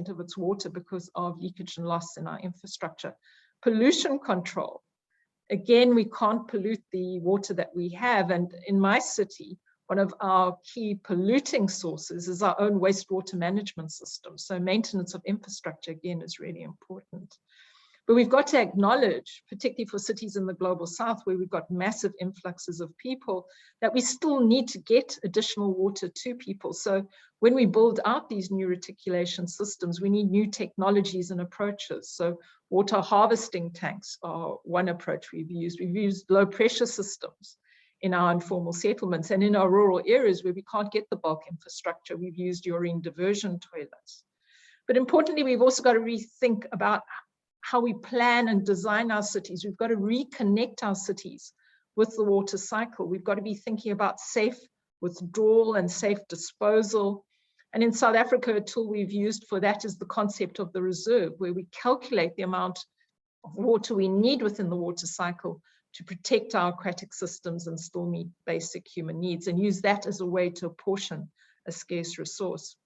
of its water because of leakage and loss in our infrastructure. Pollution control. Again, we can't pollute the water that we have. And in my city, one of our key polluting sources is our own wastewater management system. So maintenance of infrastructure, again, is really important. But we've got to acknowledge, particularly for cities in the global south, where we've got massive influxes of people, that we still need to get additional water to people. So when we build out these new reticulation systems, we need new technologies and approaches. So water harvesting tanks are one approach we've used. We've used low pressure systems in our informal settlements, and in our rural areas where we can't get the bulk infrastructure, we've used urine diversion toilets. But importantly, we've also got to rethink about how we plan and design our cities. We've got to reconnect our cities with the water cycle. We've got to be thinking about safe withdrawal and safe disposal. And in South Africa, a tool we've used for that is the concept of the reserve, where we calculate the amount of water we need within the water cycle to protect our aquatic systems and still meet basic human needs, and use that as a way to apportion a scarce resource.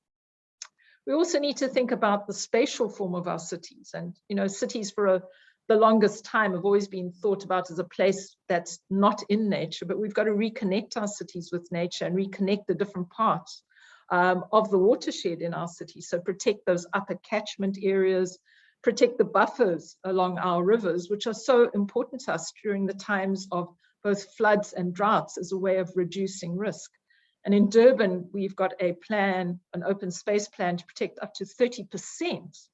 We also need to think about the spatial form of our cities. And, you know, cities for the longest time have always been thought about as a place that's not in nature, but we've got to reconnect our cities with nature and reconnect the different parts of the watershed in our cities. So protect those upper catchment areas, protect the buffers along our rivers, which are so important to us during the times of both floods and droughts as a way of reducing risk. And in Durban, we've got a plan, an open space plan, to protect up to 30%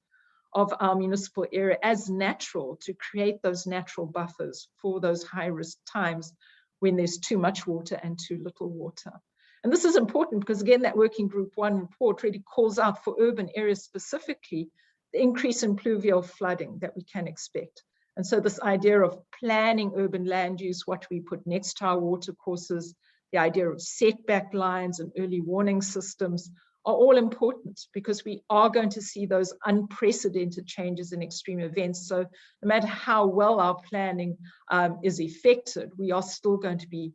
of our municipal area as natural, to create those natural buffers for those high-risk times when there's too much water and too little water. And this is important because, again, that Working Group 1 report really calls out for urban areas specifically the increase in pluvial flooding that we can expect. And so this idea of planning urban land use, what we put next to our water courses, the idea of setback lines and early warning systems are all important, because we are going to see those unprecedented changes in extreme events. So no matter how well our planning is effected, we are still going to be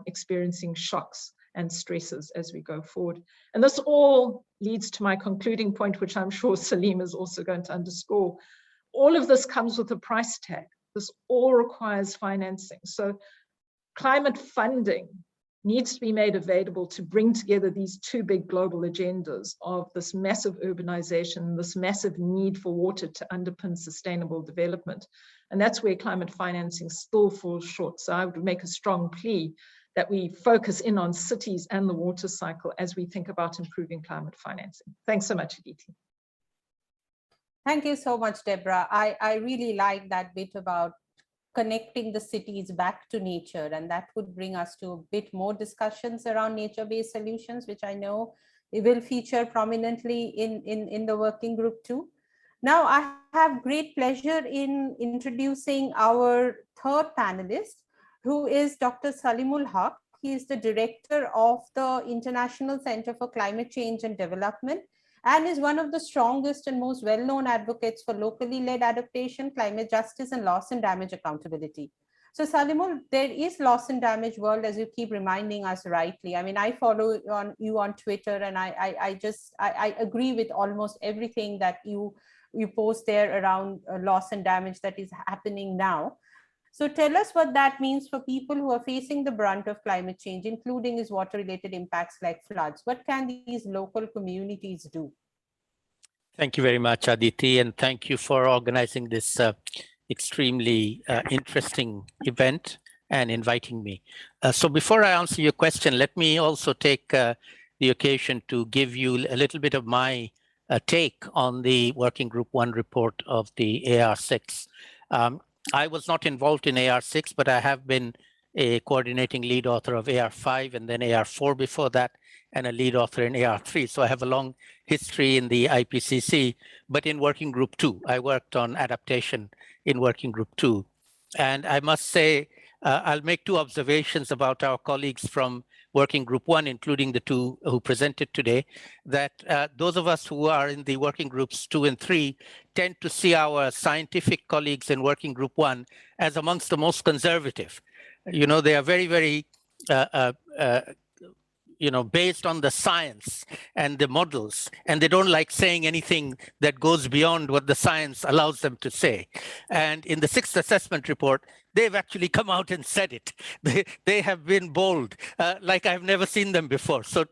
experiencing shocks and stresses as we go forward. And this all leads to my concluding point, which I'm sure Salim is also going to underscore. All of this comes with a price tag. This all requires financing. So climate funding needs to be made available to bring together these two big global agendas of this massive urbanization, this massive need for water to underpin sustainable development. And that's where climate financing still falls short. So I would make a strong plea that we focus in on cities and the water cycle as we think about improving climate financing. Thanks so much, Aditi. Thank you so much, Deborah. I really like that bit about connecting the cities back to nature, and that would bring us to a bit more discussions around nature-based solutions, which I know it will feature prominently in the working group too. Now, I have great pleasure in introducing our third panelist, who is Dr. Salimul Haq. He is the director of the International Center for Climate Change and Development, and is one of the strongest and most well-known advocates for locally led adaptation, climate justice, and loss and damage accountability. So Salimul, there is loss and damage world, as you keep reminding us rightly. I mean, I follow you on Twitter, and I agree with almost everything that you post there around loss and damage that is happening now. So tell us what that means for people who are facing the brunt of climate change, including its water-related impacts like floods. What can these local communities do? Thank you very much, Aditi, and thank you for organizing this extremely interesting event and inviting me. So before I answer your question, let me also take the occasion to give you a little bit of my take on the Working Group 1 report of the AR6. I was not involved in AR6, but I have been a coordinating lead author of AR5 and then AR4 before that, and a lead author in AR3. So I have a long history in the IPCC, but in Working Group 2. I worked on adaptation in Working Group 2. And I must say, I'll make two observations about our colleagues from Working Group 1, including the two who presented today, that those of us who are in the Working Groups 2 and 3 tend to see our scientific colleagues in Working Group 1 as amongst the most conservative. You know, they are very, very based on the science and the models, and they don't like saying anything that goes beyond what the science allows them to say. And in the 6th assessment report, they've actually come out and said it. They have been bold, like I've never seen them before. So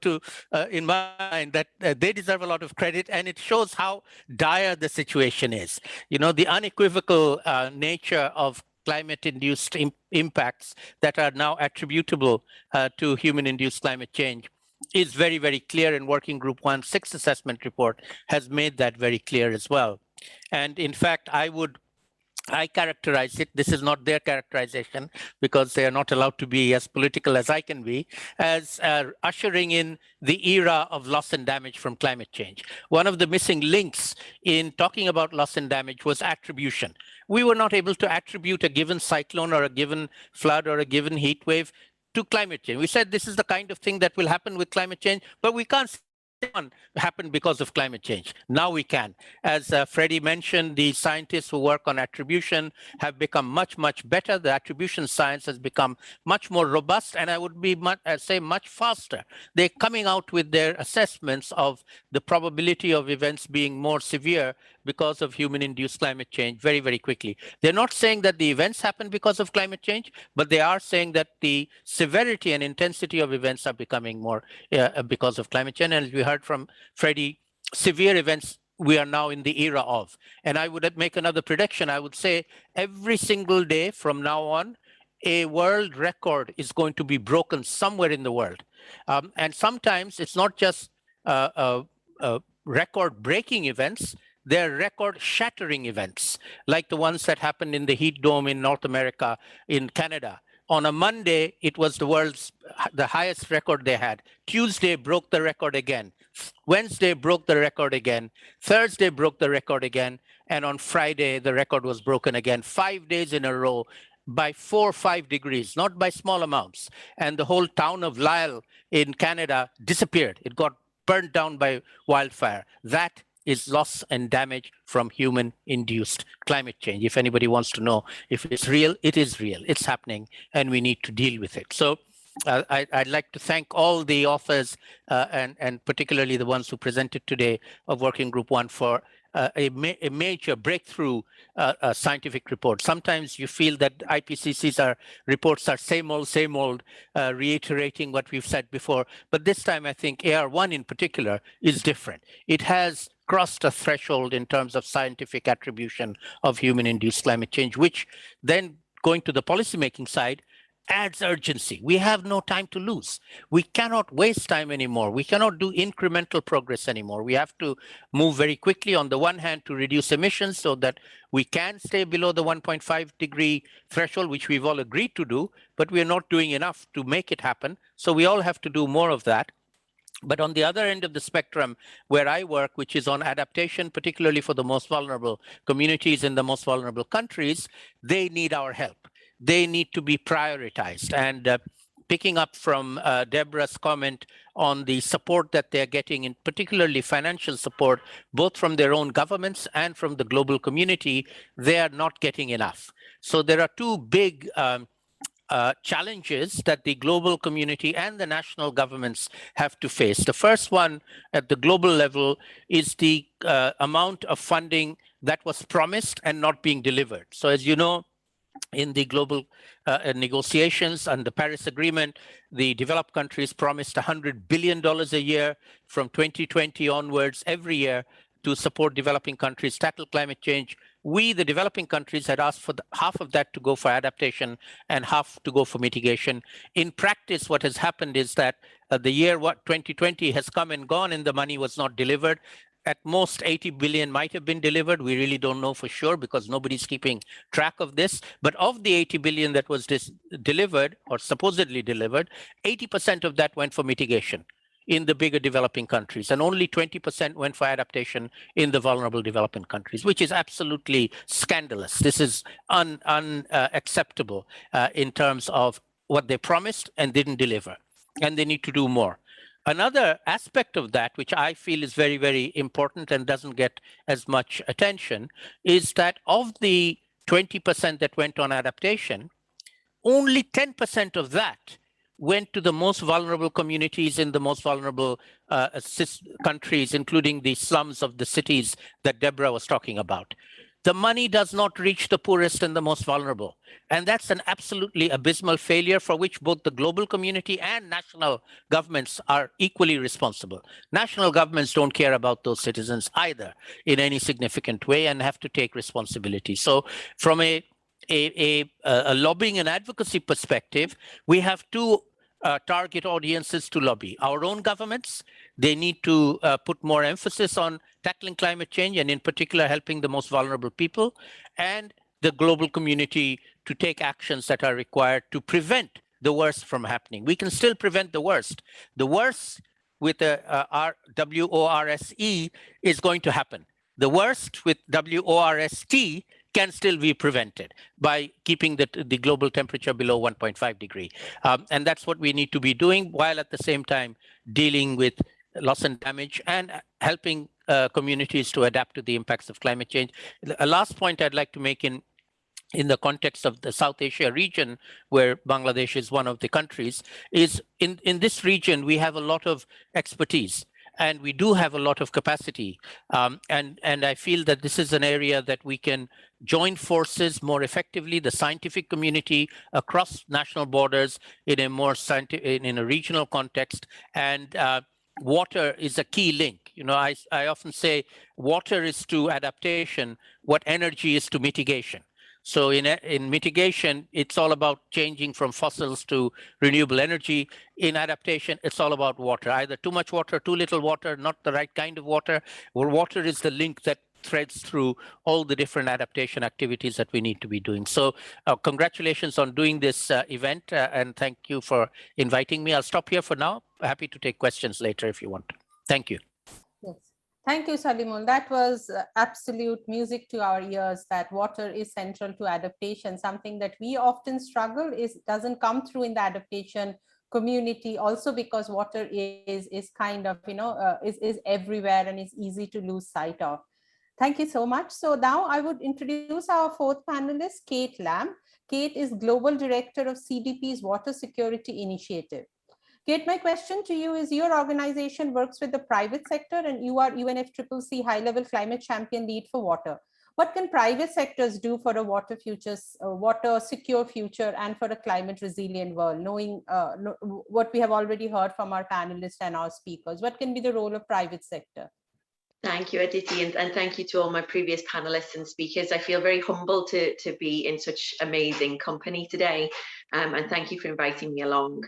in my mind, that they deserve a lot of credit, and it shows how dire the situation is. You know, the unequivocal nature of climate-induced impacts that are now attributable to human-induced climate change is very, very clear, and Working Group 1's 6th assessment report has made that very clear as well. And in fact, I characterize it, this is not their characterization because they are not allowed to be as political as I can be, as ushering in the era of loss and damage from climate change. One of the missing links in talking about loss and damage was attribution. We were not able to attribute a given cyclone or a given flood or a given heat wave to climate change. We said this is the kind of thing that will happen with climate change, but we can't say one happened because of climate change. Now we can. As Freddie mentioned, the scientists who work on attribution have become much, much better. The attribution science has become much more robust, and I would say much faster. They're coming out with their assessments of the probability of events being more severe because of human-induced climate change very, very quickly. They're not saying that the events happen because of climate change, but they are saying that the severity and intensity of events are becoming more because of climate change. And as we heard from Freddie, severe events we are now in the era of. And I would make another prediction. I would say every single day from now on, a world record is going to be broken somewhere in the world. And sometimes it's not just record-breaking events, they're record-shattering events, like the ones that happened in the heat dome in North America, in Canada. On a Monday, it was the highest record they had. Tuesday broke the record again. Wednesday broke the record again. Thursday broke the record again. And on Friday, the record was broken again. 5 days in a row by 4 or 5 degrees, not by small amounts. And the whole town of Lisle in Canada disappeared. It got burned down by wildfire. That is loss and damage from human-induced climate change. If anybody wants to know if it's real, it is real. It's happening, and we need to deal with it. So I'd like to thank all the authors, and particularly the ones who presented today of Working Group 1 for a major breakthrough scientific report. Sometimes you feel that IPCC's reports are same old, reiterating what we've said before. But this time, I think AR1 in particular is different. It has crossed a threshold in terms of scientific attribution of human-induced climate change, which then, going to the policymaking side, adds urgency. We have no time to lose. We cannot waste time anymore. We cannot do incremental progress anymore. We have to move very quickly, on the one hand, to reduce emissions so that we can stay below the 1.5 degree threshold, which we've all agreed to do, but we're not doing enough to make it happen. So we all have to do more of that. But on the other end of the spectrum, where I work, which is on adaptation, particularly for the most vulnerable communities in the most vulnerable countries, they need our help. They need to be prioritized. And picking up from Deborah's comment on the support that they're getting, in particularly financial support, both from their own governments and from the global community, they are not getting enough. So there are two big challenges that the global community and the national governments have to face. The first one at the global level is the amount of funding that was promised and not being delivered. So as you know, in the global negotiations and the Paris Agreement, the developed countries promised $100 billion a year from 2020 onwards every year to support developing countries tackle climate change. We, the developing countries, had asked for half of that to go for adaptation and half to go for mitigation. In practice, what has happened is that the year 2020 has come and gone and the money was not delivered. At most 80 billion might have been delivered. We really don't know for sure because nobody's keeping track of this. But of the 80 billion that was delivered or supposedly delivered, 80% of that went for mitigation in the bigger developing countries, and only 20% went for adaptation in the vulnerable developing countries, which is absolutely scandalous. This is unacceptable in terms of what they promised and didn't deliver, and they need to do more. Another aspect of that, which I feel is very, very important and doesn't get as much attention, is that of the 20% that went on adaptation, only 10% of that went to the most vulnerable communities in the most vulnerable countries, including the slums of the cities that Deborah was talking about. The money does not reach the poorest and the most vulnerable. And that's an absolutely abysmal failure for which both the global community and national governments are equally responsible. National governments don't care about those citizens either in any significant way and have to take responsibility. So from a lobbying and advocacy perspective, we have two target audiences to lobby. Our own governments, they need to put more emphasis on tackling climate change and in particular helping the most vulnerable people, and the global community to take actions that are required to prevent the worst from happening. We can still prevent the worst. The worst with the WORSE is going to happen. The worst with WORST can still be prevented by keeping the global temperature below 1.5 degree. And that's what we need to be doing, while at the same time dealing with loss and damage and helping communities to adapt to the impacts of climate change. A last point I'd like to make in the context of the South Asia region, where Bangladesh is one of the countries, is in this region, we have a lot of expertise. And we do have a lot of capacity. And I feel that this is an area that we can join forces more effectively, the scientific community across national borders in a more in a regional context. And water is a key link. You know, I often say water is to adaptation what energy is to mitigation. So in mitigation, it's all about changing from fossils to renewable energy. In adaptation, it's all about water, either too much water, too little water, not the right kind of water. Well, water is the link that threads through all the different adaptation activities that we need to be doing. So congratulations on doing this event, and thank you for inviting me. I'll stop here for now. Happy to take questions later if you want. Thank you. Yes. Thank you, Salimul. That was absolute music to our ears, that water is central to adaptation. Something that we often struggle doesn't come through in the adaptation community, also because water is kind of, is everywhere and is easy to lose sight of. Thank you so much. So now I would introduce our fourth panelist, Kate Lamb. Kate is Global Director of CDP's Water Security Initiative. Kate, my question to you is, your organization works with the private sector and you are UNFCCC High-Level Climate Champion Lead for Water. What can private sectors do for a water secure future and for a climate resilient world, knowing what we have already heard from our panelists and our speakers? What can be the role of private sector? Thank you, Aditi, and thank you to all my previous panelists and speakers. I feel very humbled to be in such amazing company today, and thank you for inviting me along.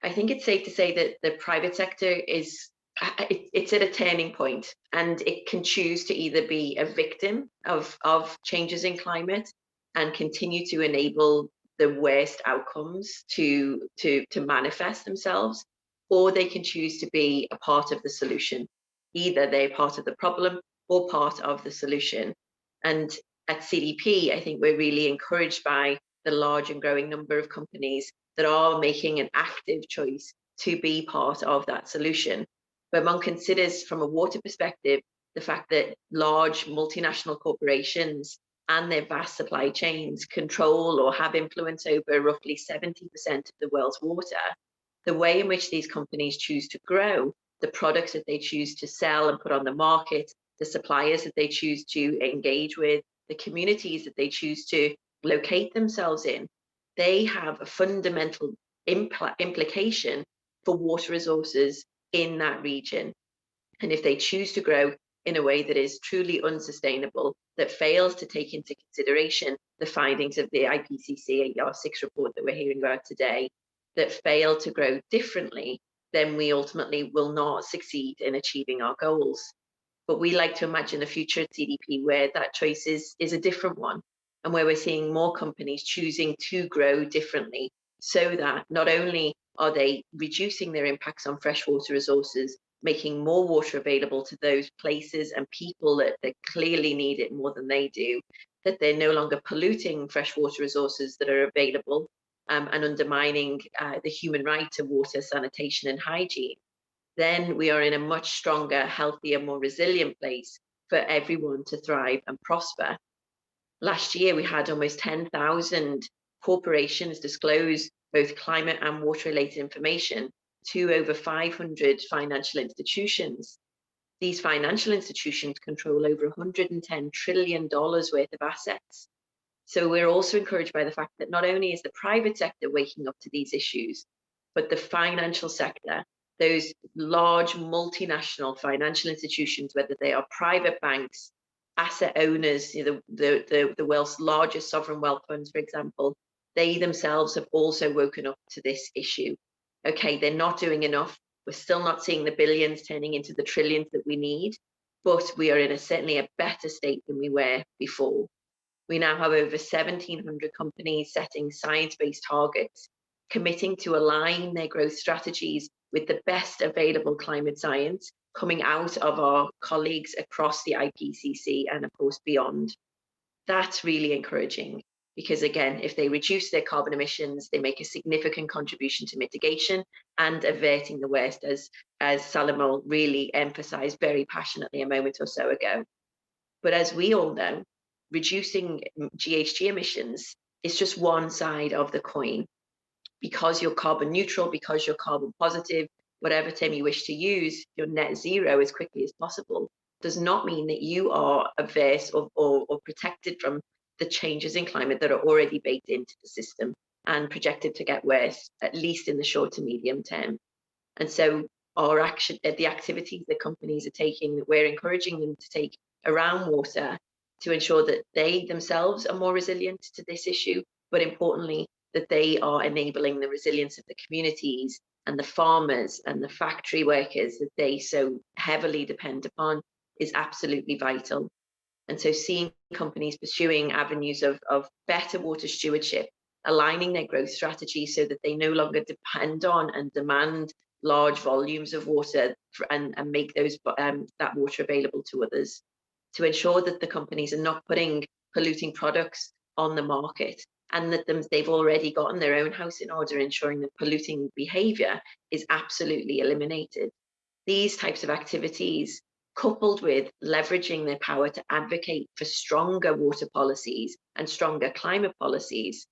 I think it's safe to say that the private sector it's at a turning point, and it can choose to either be a victim of changes in climate and continue to enable the worst outcomes to manifest themselves, or they can choose to be a part of the solution. Either they're part of the problem or part of the solution. And at CDP, I think we're really encouraged by the large and growing number of companies that are making an active choice to be part of that solution. But one considers from a water perspective, the fact that large multinational corporations and their vast supply chains control or have influence over roughly 70% of the world's water. The way in which these companies choose to grow, the products that they choose to sell and put on the market, the suppliers that they choose to engage with, the communities that they choose to locate themselves in, they have a fundamental implication for water resources in that region. And if they choose to grow in a way that is truly unsustainable, that fails to take into consideration the findings of the IPCC Ar6 report that we're hearing about today, that fail to grow differently, then we ultimately will not succeed in achieving our goals. But we like to imagine a future at CDP where that choice is a different one, and where we're seeing more companies choosing to grow differently, so that not only are they reducing their impacts on freshwater resources, making more water available to those places and people that clearly need it more than they do, that they're no longer polluting freshwater resources that are available and undermining the human right to water, sanitation and hygiene, then we are in a much stronger, healthier, more resilient place for everyone to thrive and prosper. Last year, we had almost 10,000 corporations disclose both climate and water-related information to over 500 financial institutions. These financial institutions control over $110 trillion worth of assets. So we're also encouraged by the fact that not only is the private sector waking up to these issues, but the financial sector, those large multinational financial institutions, whether they are private banks, asset owners, you know, the world's largest sovereign wealth funds, for example, they themselves have also woken up to this issue. Okay, they're not doing enough. We're still not seeing the billions turning into the trillions that we need, but we are in certainly a better state than we were before. We now have over 1,700 companies setting science-based targets, committing to align their growth strategies with the best available climate science coming out of our colleagues across the IPCC and of course beyond. That's really encouraging, because again, if they reduce their carbon emissions, they make a significant contribution to mitigation and averting the worst, as Salomon really emphasized very passionately a moment or so ago. But as we all know, reducing GHG emissions is just one side of the coin. Because you're carbon neutral, because you're carbon positive, whatever term you wish to use, you're net zero as quickly as possible, does not mean that you are averse or protected from the changes in climate that are already baked into the system and projected to get worse, at least in the short to medium term. And so our action, the activities that companies are taking, we're encouraging them to take around water to ensure that they themselves are more resilient to this issue, but importantly, that they are enabling the resilience of the communities and the farmers and the factory workers that they so heavily depend upon is absolutely vital. And so seeing companies pursuing avenues of better water stewardship, aligning their growth strategy so that they no longer depend on and demand large volumes of water and make those that water available to others, to ensure that the companies are not putting polluting products on the market, and that they've already gotten their own house in order, ensuring that polluting behavior is absolutely eliminated. These types of activities, coupled with leveraging their power to advocate for stronger water policies and stronger climate policies,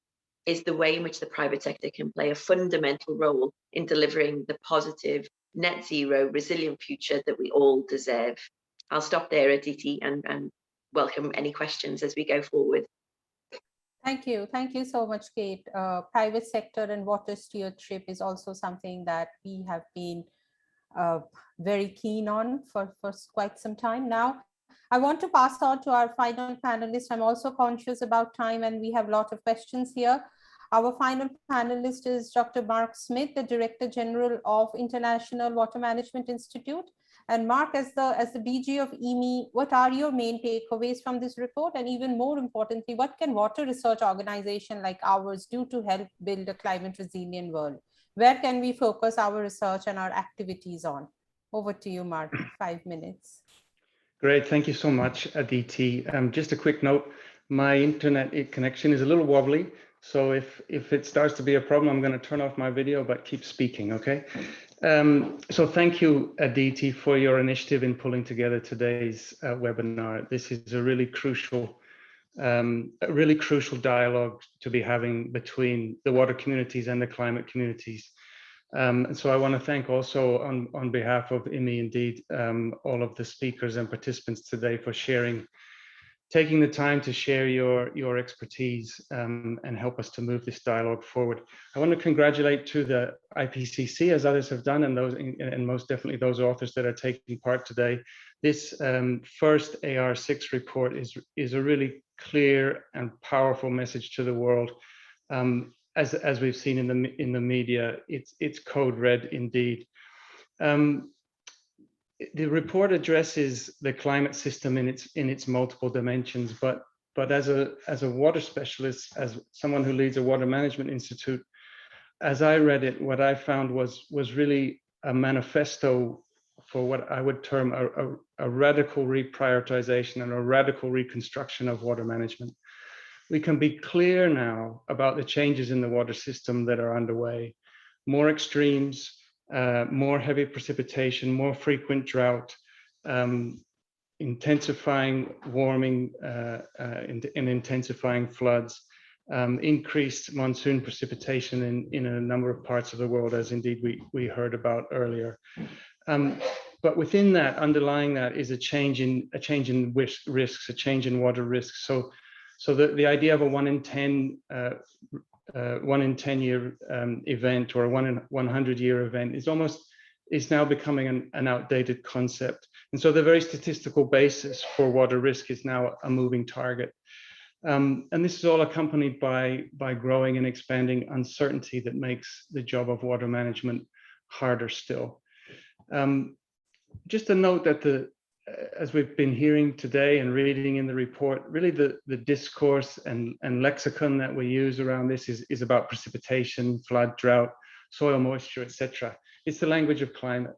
is the way in which the private sector can play a fundamental role in delivering the positive, net zero, resilient future that we all deserve. I'll stop there, Aditi, and welcome any questions as we go forward. Thank you. Thank you so much, Kate. Private sector and water stewardship is also something that we have been very keen on for quite some time now. I want to pass on to our final panelist. I'm also conscious about time and we have a lot of questions here. Our final panelist is Dr. Mark Smith, the Director General of International Water Management Institute. And Mark, as the DG of IWMI, what are your main takeaways from this report? And even more importantly, what can water research organization like ours do to help build a climate resilient world? Where can we focus our research and our activities on? Over to you, Mark, 5 minutes. Great, thank you so much, Aditi. Just a quick note, my internet connection is a little wobbly. So if it starts to be a problem, I'm going to turn off my video, but keep speaking, okay? So thank you, Aditi, for your initiative in pulling together today's webinar. This is a really crucial dialogue to be having between the water communities and the climate communities. And so I want to thank also on behalf of IWMI, indeed, all of the speakers and participants today for sharing taking the time to share your expertise and help us to move this dialogue forward. I want to congratulate to the IPCC, as others have done, and those, and most definitely those authors that are taking part today. This first AR6 report is a really clear and powerful message to the world. As we've seen in the media, it's code red indeed. The report addresses the climate system in its multiple dimensions, but as a water specialist, as someone who leads a water management institute, as I read it, what I found was really a manifesto for what I would term a radical reprioritization and a radical reconstruction of water management. We can be clear now about the changes in the water system that are underway. More extremes, more heavy precipitation, more frequent drought, intensifying warming and intensifying floods, increased monsoon precipitation in a number of parts of the world, as indeed we heard about earlier. But within that, underlying that, is a change in risks, a change in water risks. So the idea of a 1 in 10 year event or a 1 in 100 year event is now becoming an outdated concept. And so the very statistical basis for water risk is now a moving target. And this is all accompanied by growing and expanding uncertainty that makes the job of water management harder still. Just a note that as we've been hearing today and reading in the report, really the discourse and lexicon that we use around this is about precipitation, flood, drought, soil moisture, etc. It's the language of climate.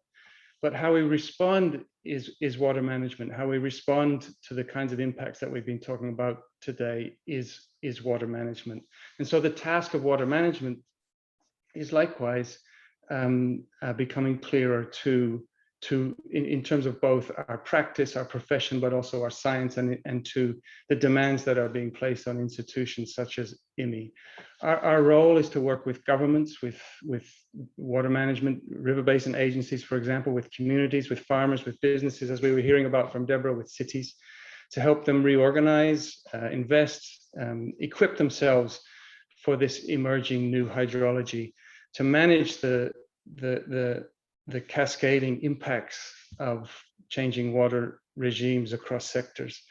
But how we respond is water management. How we respond to the kinds of impacts that we've been talking about today is water management. And so the task of water management is likewise becoming clearer in terms of both our practice, our profession, but also our science and to the demands that are being placed on institutions such as IWMI. Our role is to work with governments, with water management, river basin agencies, for example, with communities, with farmers, with businesses, as we were hearing about from Deborah, with cities, to help them reorganize, invest, equip themselves for this emerging new hydrology, to manage the cascading impacts of changing water regimes across sectors.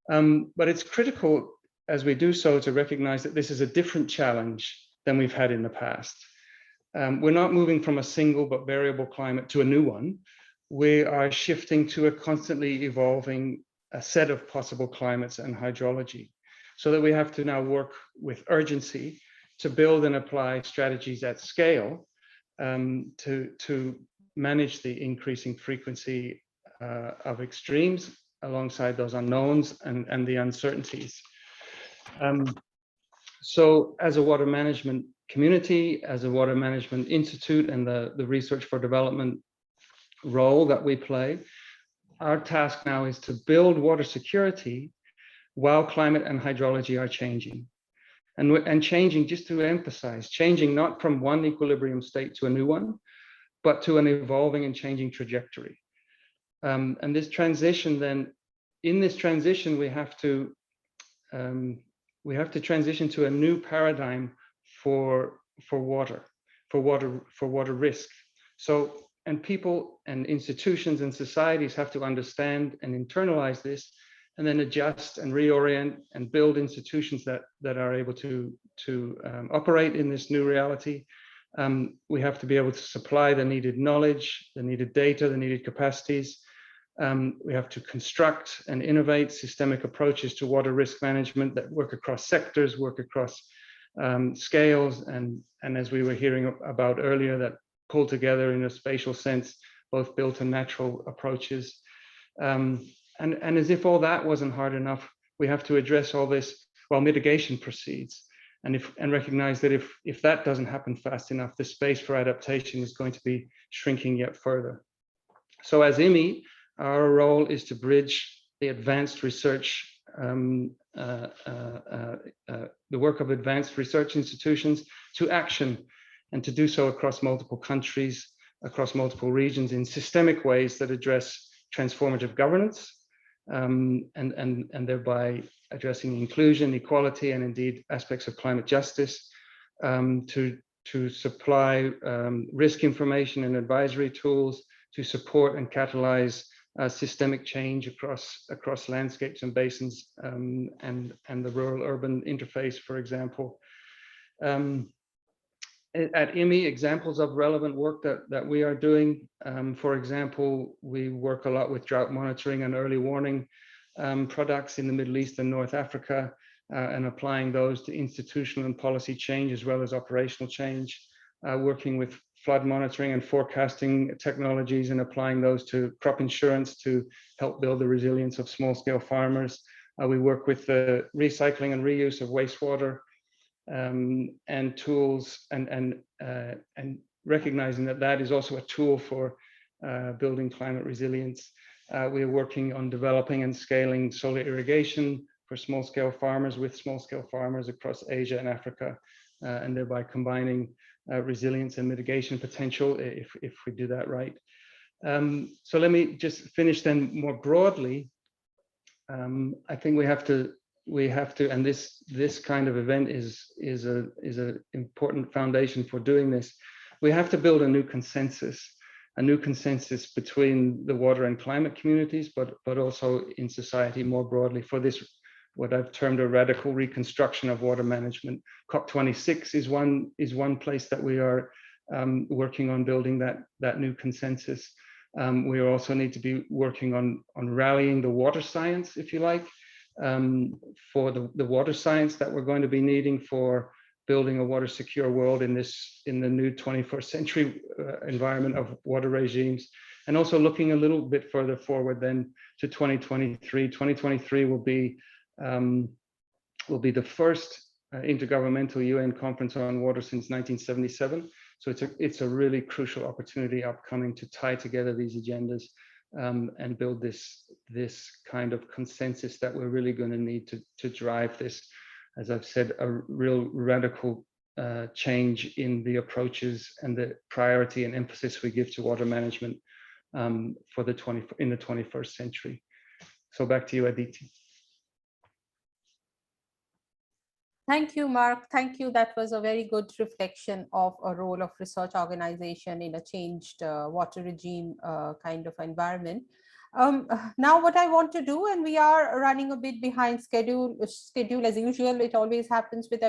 But it's critical as we do so to recognize that this is a different challenge than we've had in the past. We're not moving from a single but variable climate to a new one. We are shifting to a constantly evolving set of possible climates and hydrology, so that we have to now work with urgency to build and apply strategies at scale to manage the increasing frequency of extremes alongside those unknowns and the uncertainties. So as a water management community, as a water management institute, and the research for development role that we play, our task now is to build water security while climate and hydrology are changing. And changing, just to emphasize, changing not from one equilibrium state to a new one, but to an evolving and changing trajectory. And this transition, then, in this transition, we have to transition to a new paradigm for water risk. So, and people and institutions and societies have to understand and internalize this, and then adjust and reorient and build institutions that are able to operate in this new reality. We have to be able to supply the needed knowledge, the needed data, the needed capacities. We have to construct and innovate systemic approaches to water risk management that work across sectors, work across scales, and as we were hearing about earlier, that pull together in a spatial sense, both built and natural approaches. And as if all that wasn't hard enough, we have to address all this while mitigation proceeds, and recognize that if that doesn't happen fast enough, the space for adaptation is going to be shrinking yet further. So as IWMI, our role is to bridge the advanced research, the work of advanced research institutions to action, and to do so across multiple countries, across multiple regions in systemic ways that address transformative governance, and thereby addressing inclusion, equality, and indeed aspects of climate justice, to supply risk information and advisory tools to support and catalyze systemic change across landscapes and basins, and the rural-urban interface, for example. At IWMI, examples of relevant work that we are doing, for example, we work a lot with drought monitoring and early warning products in the Middle East and North Africa, and applying those to institutional and policy change as well as operational change, working with flood monitoring and forecasting technologies and applying those to crop insurance to help build the resilience of small-scale farmers. We work with the recycling and reuse of wastewater, and tools, and recognizing that is also a tool for building climate resilience. We are working on developing and scaling solar irrigation for small-scale farmers with small-scale farmers across Asia and Africa, and thereby combining resilience and mitigation potential if we do that right. So let me just finish then more broadly. I think we have to, and this kind of event is an important foundation for doing this. We have to build a new consensus between the water and climate communities, but also in society more broadly for this, what I've termed a radical reconstruction of water management. COP26 is one place that we are working on building that new consensus. We also need to be working on rallying the water science, if you like, for the water science that we're going to be needing for building a water secure world in the new 21st century environment of water regimes, and also looking a little bit further forward then to 2023. 2023 will be the first intergovernmental UN conference on water since 1977. So it's a really crucial opportunity upcoming to tie together these agendas and build this kind of consensus that we're really going to need to drive this, as I've said, a real radical change in the approaches and the priority and emphasis we give to water management in the 21st century. So back to you, Aditi. Thank you, Mark. Thank you. That was a very good reflection of a role of research organization in a changed water regime kind of environment. Now what I want to do, and we are running a bit behind schedule as usual, it always happens with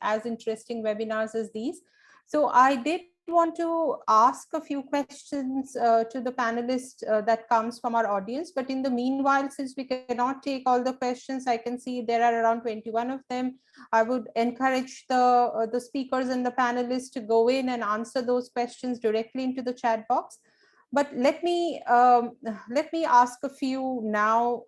as interesting webinars as these. So I did want to ask a few questions to the panelists that comes from our audience, but in the meanwhile, since we cannot take all the questions, I can see there are around 21 of them. I would encourage the speakers and the panelists to go in and answer those questions directly into the chat box. But let me ask a few now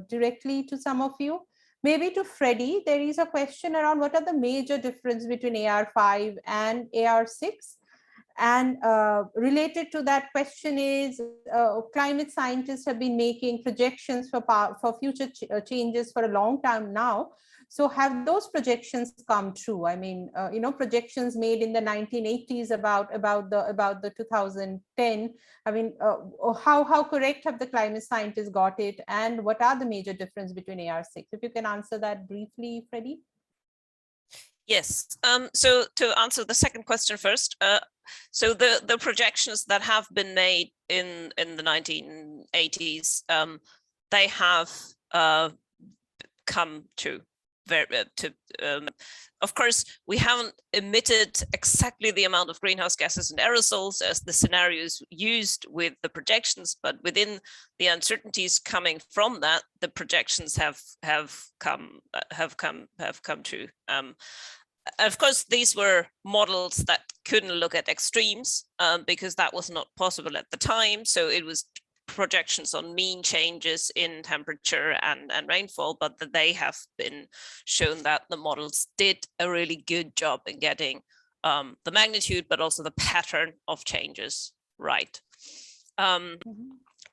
directly to some of you. Maybe to Freddie, there is a question around what are the major difference between Ar5 and Ar6? And related to that question is, climate scientists have been making projections for future changes for a long time now. So have those projections come true? I mean, projections made in the 1980s about the 2010. I mean, how correct have the climate scientists got it? And what are the major difference between Ar6? If you can answer that briefly, Freddie. Yes. So to answer the second question first, so the projections that have been made in the 1980s, they have come true. Of course, we haven't emitted exactly the amount of greenhouse gases and aerosols as the scenarios used with the projections, but within the uncertainties coming from that, the projections have come true. Of course, these were models that couldn't look at extremes because that was not possible at the time. So it was projections on mean changes in temperature and rainfall, but that they have been shown that the models did a really good job in getting the magnitude, but also the pattern of changes right.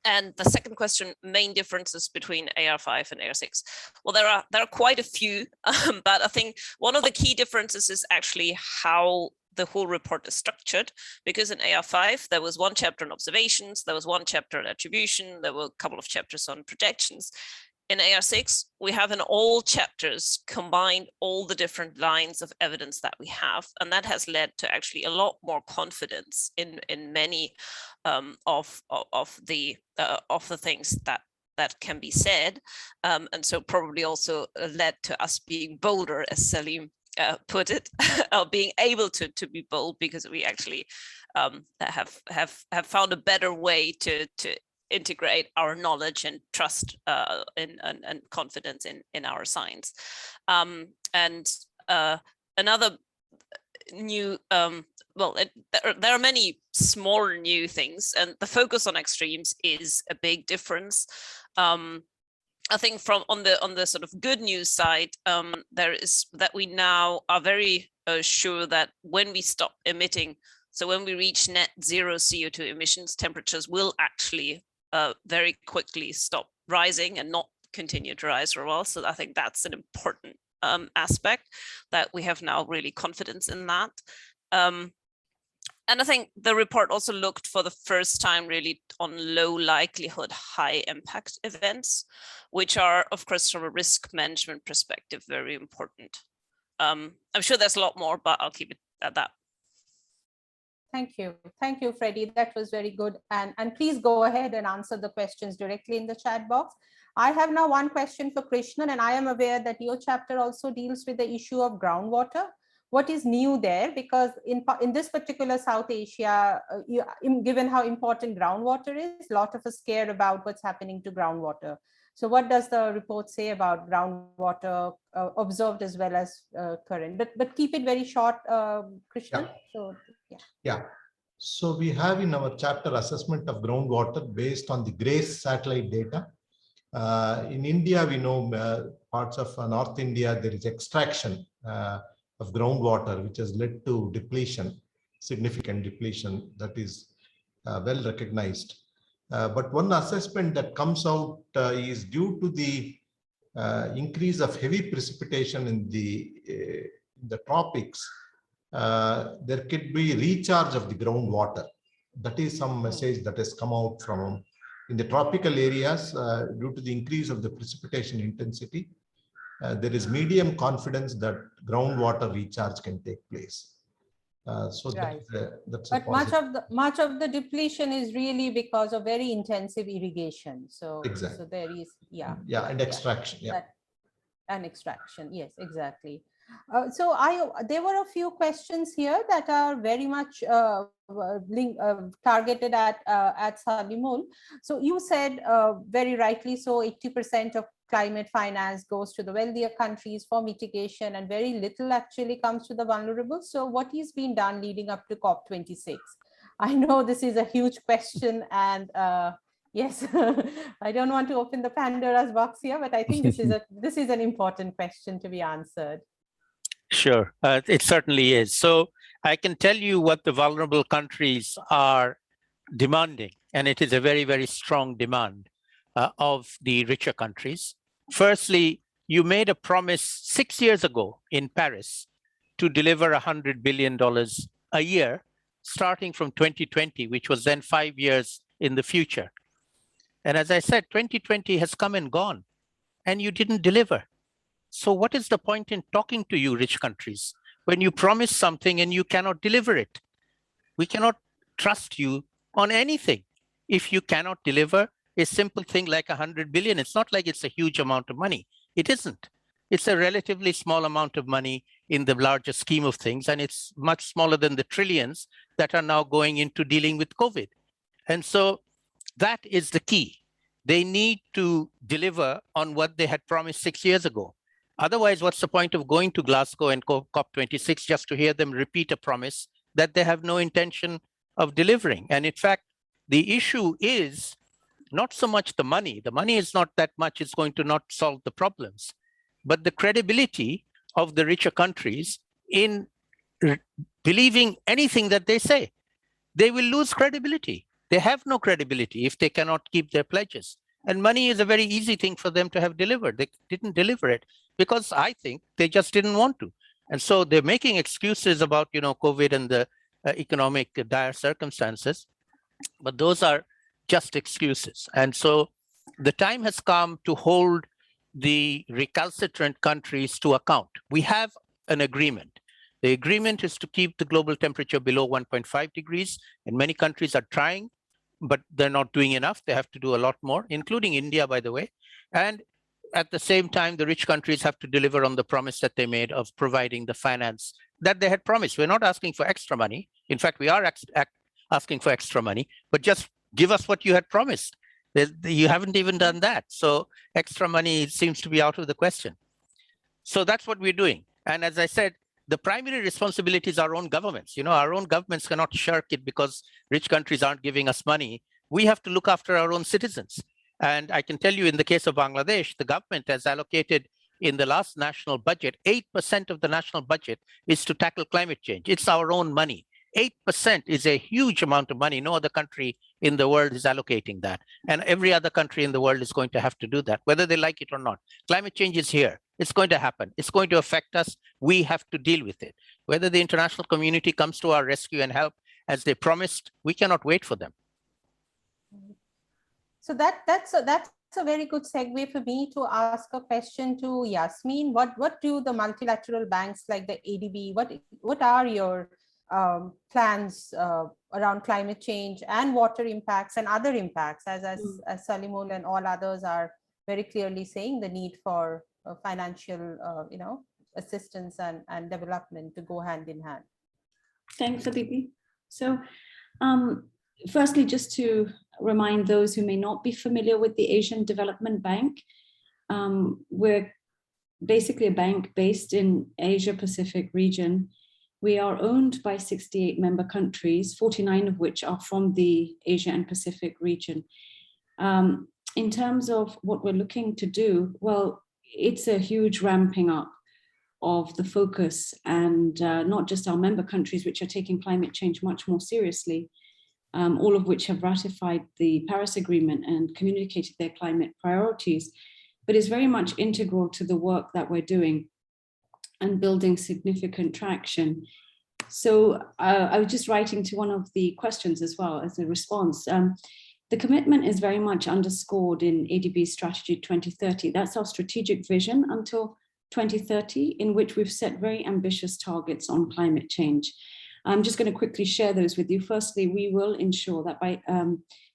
And the second question, main differences between Ar5 and Ar6. Well, there are quite a few, but I think one of the key differences is actually how the whole report is structured, because in AR5, there was one chapter on observations, there was one chapter on attribution, there were a couple of chapters on projections. In AR6, we have in all chapters combined all the different lines of evidence that we have, and that has led to actually a lot more confidence in many of the things that can be said, and so probably also led to us being bolder, as Salim put it, being able to be bold, because we actually have found a better way to integrate our knowledge and trust and confidence in our science. And another new, there are many smaller new things, and the focus on extremes is a big difference. I think on the sort of good news side, there is that we now are very sure that when we stop emitting, so when we reach net zero CO2 emissions, temperatures will actually very quickly stop rising and not continue to rise for a while. So I think that's an important aspect, that we have now really confidence in that. And I think the report also looked for the first time really on low likelihood, high impact events, which are, of course, from a risk management perspective, very important. I'm sure there's a lot more, but I'll keep it at that. Thank you, Freddie. That was very good. And please go ahead and answer the questions directly in the chat box. I have now one question for Krishnan, and I am aware that your chapter also deals with the issue of groundwater. What is new there? Because in this particular South Asia, given how important groundwater is, a lot of us care about what's happening to groundwater. So what does the report say about groundwater observed as well as current? But keep it very short, Krishnan. Yeah. So, yeah. So we have in our chapter assessment of groundwater based on the GRACE satellite data. In India, we know parts of North India, there is extraction of groundwater, which has led to depletion, significant depletion that is well recognized. But one assessment that comes out is due to the increase of heavy precipitation in the tropics, there could be recharge of the groundwater. That is some message that has come out from in the tropical areas due to the increase of the precipitation intensity. There is medium confidence that groundwater recharge can take place. So right. that's but much of the depletion is really because of very intensive irrigation. So exactly. So there is and extraction. And extraction. Yes, exactly. So there were a few questions here that are very much targeted at Salimul. So you said very rightly so, 80% of climate finance goes to the wealthier countries for mitigation, and very little actually comes to the vulnerable. So what is being done leading up to COP26? I know this is a huge question, and yes, I don't want to open the Pandora's box here, but I think this is an important question to be answered. Sure, it certainly is. So I can tell you what the vulnerable countries are demanding, and it is a very, very strong demand of the richer countries. Firstly, you made a promise 6 years ago in Paris to deliver $100 billion a year, starting from 2020, which was then 5 years in the future. And as I said, 2020 has come and gone, and you didn't deliver. So what is the point in talking to you, rich countries, when you promise something and you cannot deliver it? We cannot trust you on anything if you cannot deliver a simple thing like 100 billion. It's not like it's a huge amount of money. It isn't. It's a relatively small amount of money in the larger scheme of things, and it's much smaller than the trillions that are now going into dealing with COVID. And so that is the key. They need to deliver on what they had promised 6 years ago. Otherwise, what's the point of going to Glasgow and COP26 just to hear them repeat a promise that they have no intention of delivering? And in fact, the issue is not so much the money. The money is not that much. It's going to not solve the problems. But the credibility of the richer countries in believing anything that they say. They will lose credibility. They have no credibility if they cannot keep their pledges. And money is a very easy thing for them to have delivered. They didn't deliver it because I think they just didn't want to. And so they're making excuses about, COVID and the economic dire circumstances, but those are just excuses. And so the time has come to hold the recalcitrant countries to account. We have an agreement. The agreement is to keep the global temperature below 1.5 degrees, and many countries are trying, but they're not doing enough. They have to do a lot more, including India, by the way. And at the same time, the rich countries have to deliver on the promise that they made of providing the finance that they had promised. We're not asking for extra money. In fact, we are asking for extra money, but just give us what you had promised. You haven't even done that. So extra money seems to be out of the question. So that's what we're doing. And as I said, the primary responsibility is our own governments. Our own governments cannot shirk it because rich countries aren't giving us money. We have to look after our own citizens. And I can tell you, in the case of Bangladesh, the government has allocated in the last national budget, 8% of the national budget is to tackle climate change. It's our own money. 8% is a huge amount of money. No other country in the world is allocating that. And every other country in the world is going to have to do that, whether they like it or not. Climate change is here. It's going to happen. It's going to affect us. We have to deal with it. Whether the international community comes to our rescue and help as they promised, we cannot wait for them. So that's a very good segue for me to ask a question to Yasmin. What do the multilateral banks like the ADB, what are your plans around climate change and water impacts and other impacts, as Salimul and all others are very clearly saying, the need for financial assistance and development to go hand in hand. Thanks, Aditi. So firstly, just to remind those who may not be familiar with the Asian Development Bank, we're basically a bank based in Asia Pacific region. We are owned by 68 member countries, 49 of which are from the Asia and Pacific region. In terms of what we're looking to do, well, it's a huge ramping up of the focus, and not just our member countries, which are taking climate change much more seriously, all of which have ratified the Paris Agreement and communicated their climate priorities, but is very much integral to the work that we're doing and building significant traction. So I was just writing to one of the questions as well as a response. The commitment is very much underscored in ADB's Strategy 2030. That's our strategic vision until 2030, in which we've set very ambitious targets on climate change. I'm just going to quickly share those with you. Firstly, we will ensure that by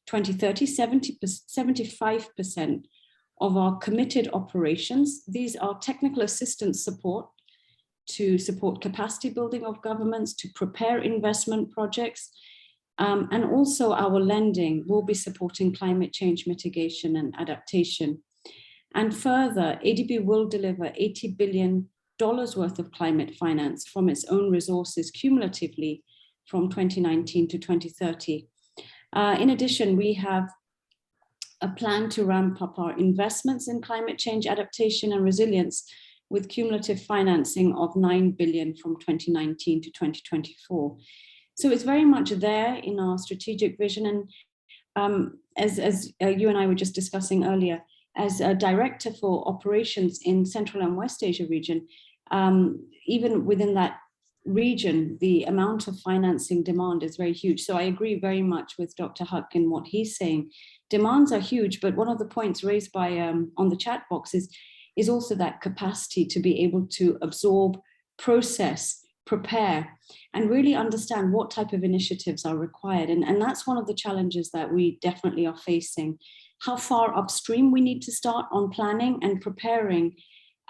2030, 75% of our committed operations, these are technical assistance support to support capacity building of governments, to prepare investment projects, and also our lending will be supporting climate change mitigation and adaptation. And further, ADB will deliver $80 billion worth of climate finance from its own resources cumulatively from 2019 to 2030. In addition, we have a plan to ramp up our investments in climate change adaptation and resilience with cumulative financing of $9 billion from 2019 to 2024. So it's very much there in our strategic vision. And as you and I were just discussing earlier, as a director for operations in Central and West Asia region, even within that region, the amount of financing demand is very huge. So I agree very much with Dr. Huck in what he's saying. Demands are huge, but one of the points raised by on the chat box is also that capacity to be able to absorb, process, prepare, and really understand what type of initiatives are required. And that's one of the challenges that we definitely are facing. How far upstream we need to start on planning and preparing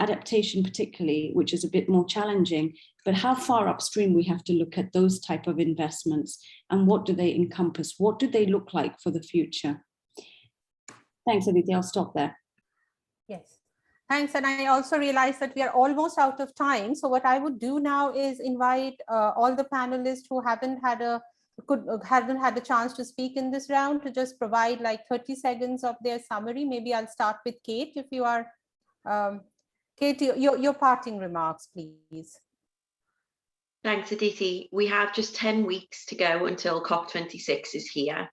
adaptation particularly, which is a bit more challenging, but how far upstream we have to look at those type of investments and what do they encompass? What do they look like for the future? Thanks, Aditi. I'll stop there. Yes. Thanks. And I also realized that we are almost out of time. So what I would do now is invite all the panelists who haven't had a chance to speak in this round to just provide like 30 seconds of their summary. Maybe I'll start with Kate, if you are, Kate, your parting remarks, please. Thanks, Aditi. We have just 10 weeks to go until COP26 is here.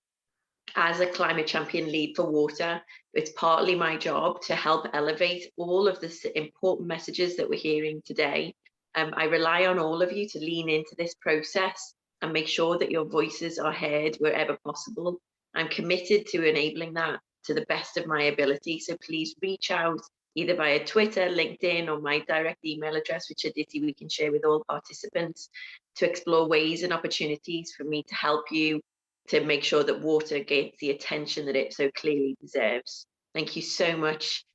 As a climate champion lead for water, it's partly my job to help elevate all of the important messages that we're hearing today I rely on all of you to lean into this process and make sure that your voices are heard wherever possible. I'm committed to enabling that to the best of my ability. So please reach out either via Twitter, LinkedIn, or my direct email address, which Aditi we can share with all participants, to explore ways and opportunities for me to help you to make sure that water gets the attention that it so clearly deserves. Thank you so much.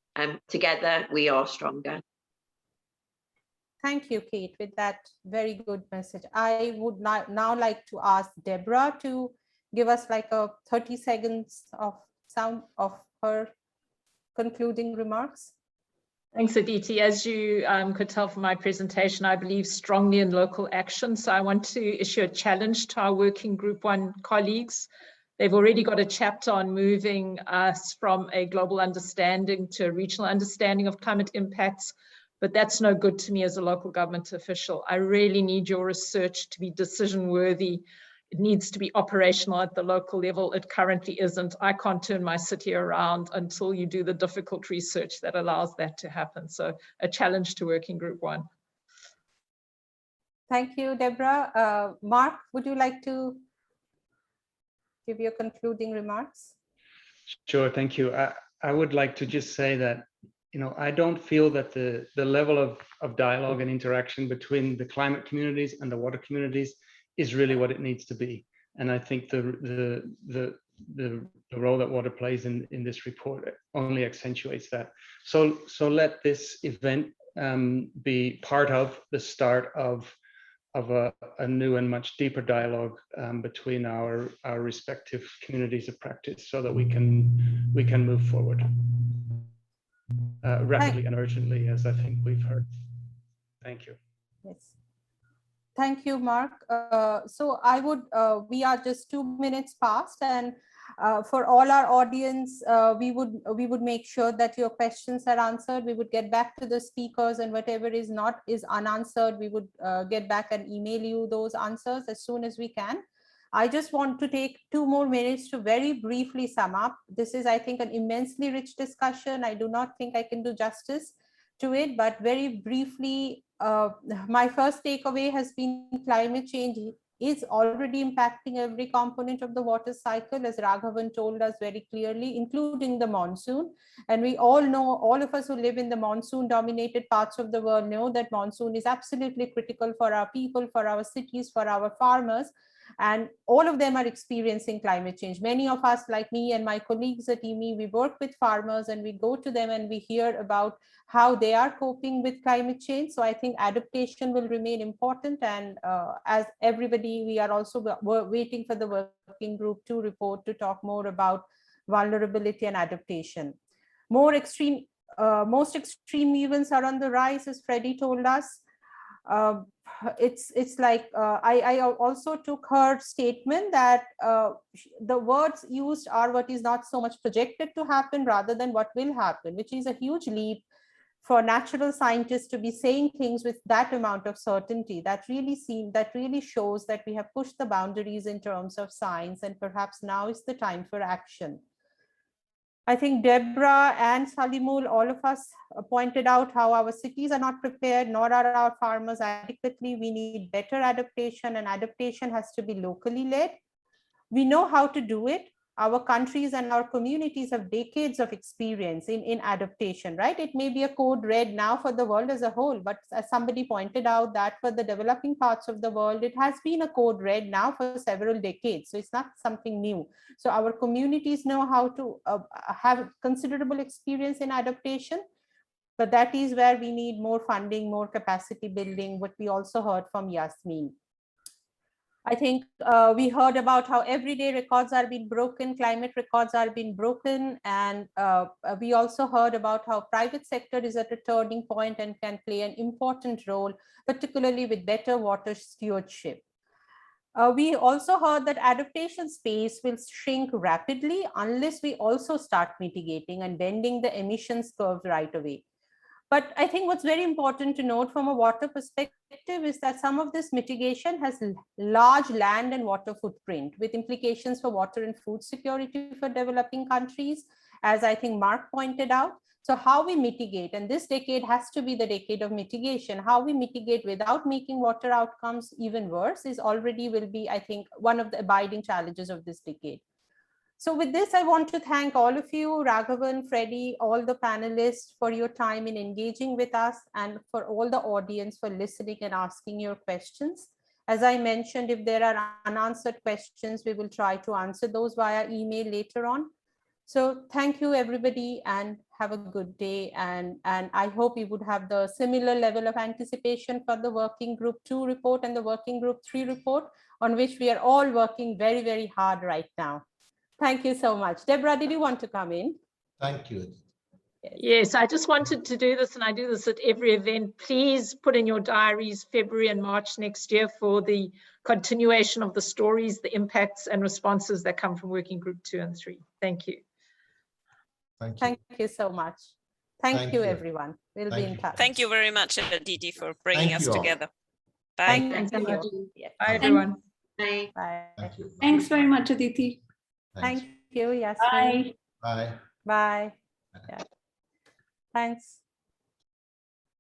Together we are stronger. Thank you, Kate, with that very good message. I would now like to ask Deborah to give us like a 30 seconds of sound of her concluding remarks. Thanks, Aditi. As you could tell from my presentation, I believe strongly in local action. So I want to issue a challenge to our Working Group 1 colleagues. They've already got a chapter on moving us from a global understanding to a regional understanding of climate impacts, but that's no good to me as a local government official. I really need your research to be decision worthy. It needs to be operational at the local level. It currently isn't. I can't turn my city around until you do the difficult research that allows that to happen. So a challenge to Working Group 1. Thank you, Deborah. Mark, would you like to give your concluding remarks? Sure, thank you. I would like to just say that, you know, I don't feel that the level of dialogue and interaction between the climate communities and the water communities is really what it needs to be. And I think the role that water plays in this report only accentuates that. So let this event be part of the start of a new and much deeper dialogue between our respective communities of practice, so that we can move forward rapidly and urgently, as I think we've heard. Thank you. Yes. Thank you, Mark. So I would, we are just 2 minutes past, and for all our audience, we would make sure that your questions are answered. We would get back to the speakers, and whatever is unanswered, we would get back and email you those answers as soon as we can. I just want to take 2 more minutes to very briefly sum up. This is, I think, an immensely rich discussion. I do not think I can do justice to it, but very briefly, my first takeaway has been climate change is already impacting every component of the water cycle, as Raghavan told us very clearly, including the monsoon. And we all know, all of us who live in the monsoon dominated parts of the world know that monsoon is absolutely critical for our people, for our cities, for our farmers. And all of them are experiencing climate change. Many of us, like me and my colleagues at IWMI, we work with farmers and we go to them and we hear about how they are coping with climate change. So I think adaptation will remain important. And as everybody, we are also waiting for the Working Group 2 report to talk more about vulnerability and adaptation. Most extreme events are on the rise, as Freddie told us. It's like I also took her statement that the words used are what is not so much projected to happen rather than what will happen, which is a huge leap for natural scientists to be saying things with that amount of certainty. That really shows that we have pushed the boundaries in terms of science, and perhaps now is the time for action. I think Deborah and Salimul, all of us pointed out how our cities are not prepared, nor are our farmers adequately. We need better adaptation, and adaptation has to be locally led. We know how to do it. Our countries and our communities have decades of experience in adaptation, right? It may be a code red now for the world as a whole, but as somebody pointed out, that for the developing parts of the world, it has been a code red now for several decades. So it's not something new. So our communities know how to have considerable experience in adaptation, but that is where we need more funding, more capacity building, what we also heard from Yasmin. I think we heard about how everyday records are being broken, climate records are being broken, and we also heard about how private sector is at a turning point and can play an important role, particularly with better water stewardship. We also heard that adaptation space will shrink rapidly unless we also start mitigating and bending the emissions curve right away. But I think what's very important to note from a water perspective is that some of this mitigation has large land and water footprint with implications for water and food security for developing countries, as I think Mark pointed out. So how we mitigate, and this decade has to be the decade of mitigation, how we mitigate without making water outcomes even worse is already will be, I think, one of the abiding challenges of this decade. So with this, I want to thank all of you, Raghavan, Freddie, all the panelists for your time in engaging with us, and for all the audience for listening and asking your questions. As I mentioned, if there are unanswered questions, we will try to answer those via email later on. So thank you, everybody, and have a good day. And I hope you would have the similar level of anticipation for the Working Group 2 report and the Working Group 3 report, on which we are all working very, very hard right now. Thank you so much. Deborah, did you want to come in? Thank you. Yes, I just wanted to do this, and I do this at every event. Please put in your diaries February and March next year for the continuation of the stories, the impacts and responses that come from Working Group 2 and 3. Thank you. Thank you. Thank you so much. Thank you, everyone. We'll be in touch. Thank you very much, Aditi, for bringing us together. Bye. Thank you. Bye, everyone. Bye. Bye. Thank you. Thanks very much, Aditi. Thank you, Yasmin. Bye. Bye. Bye. Yeah. Thanks.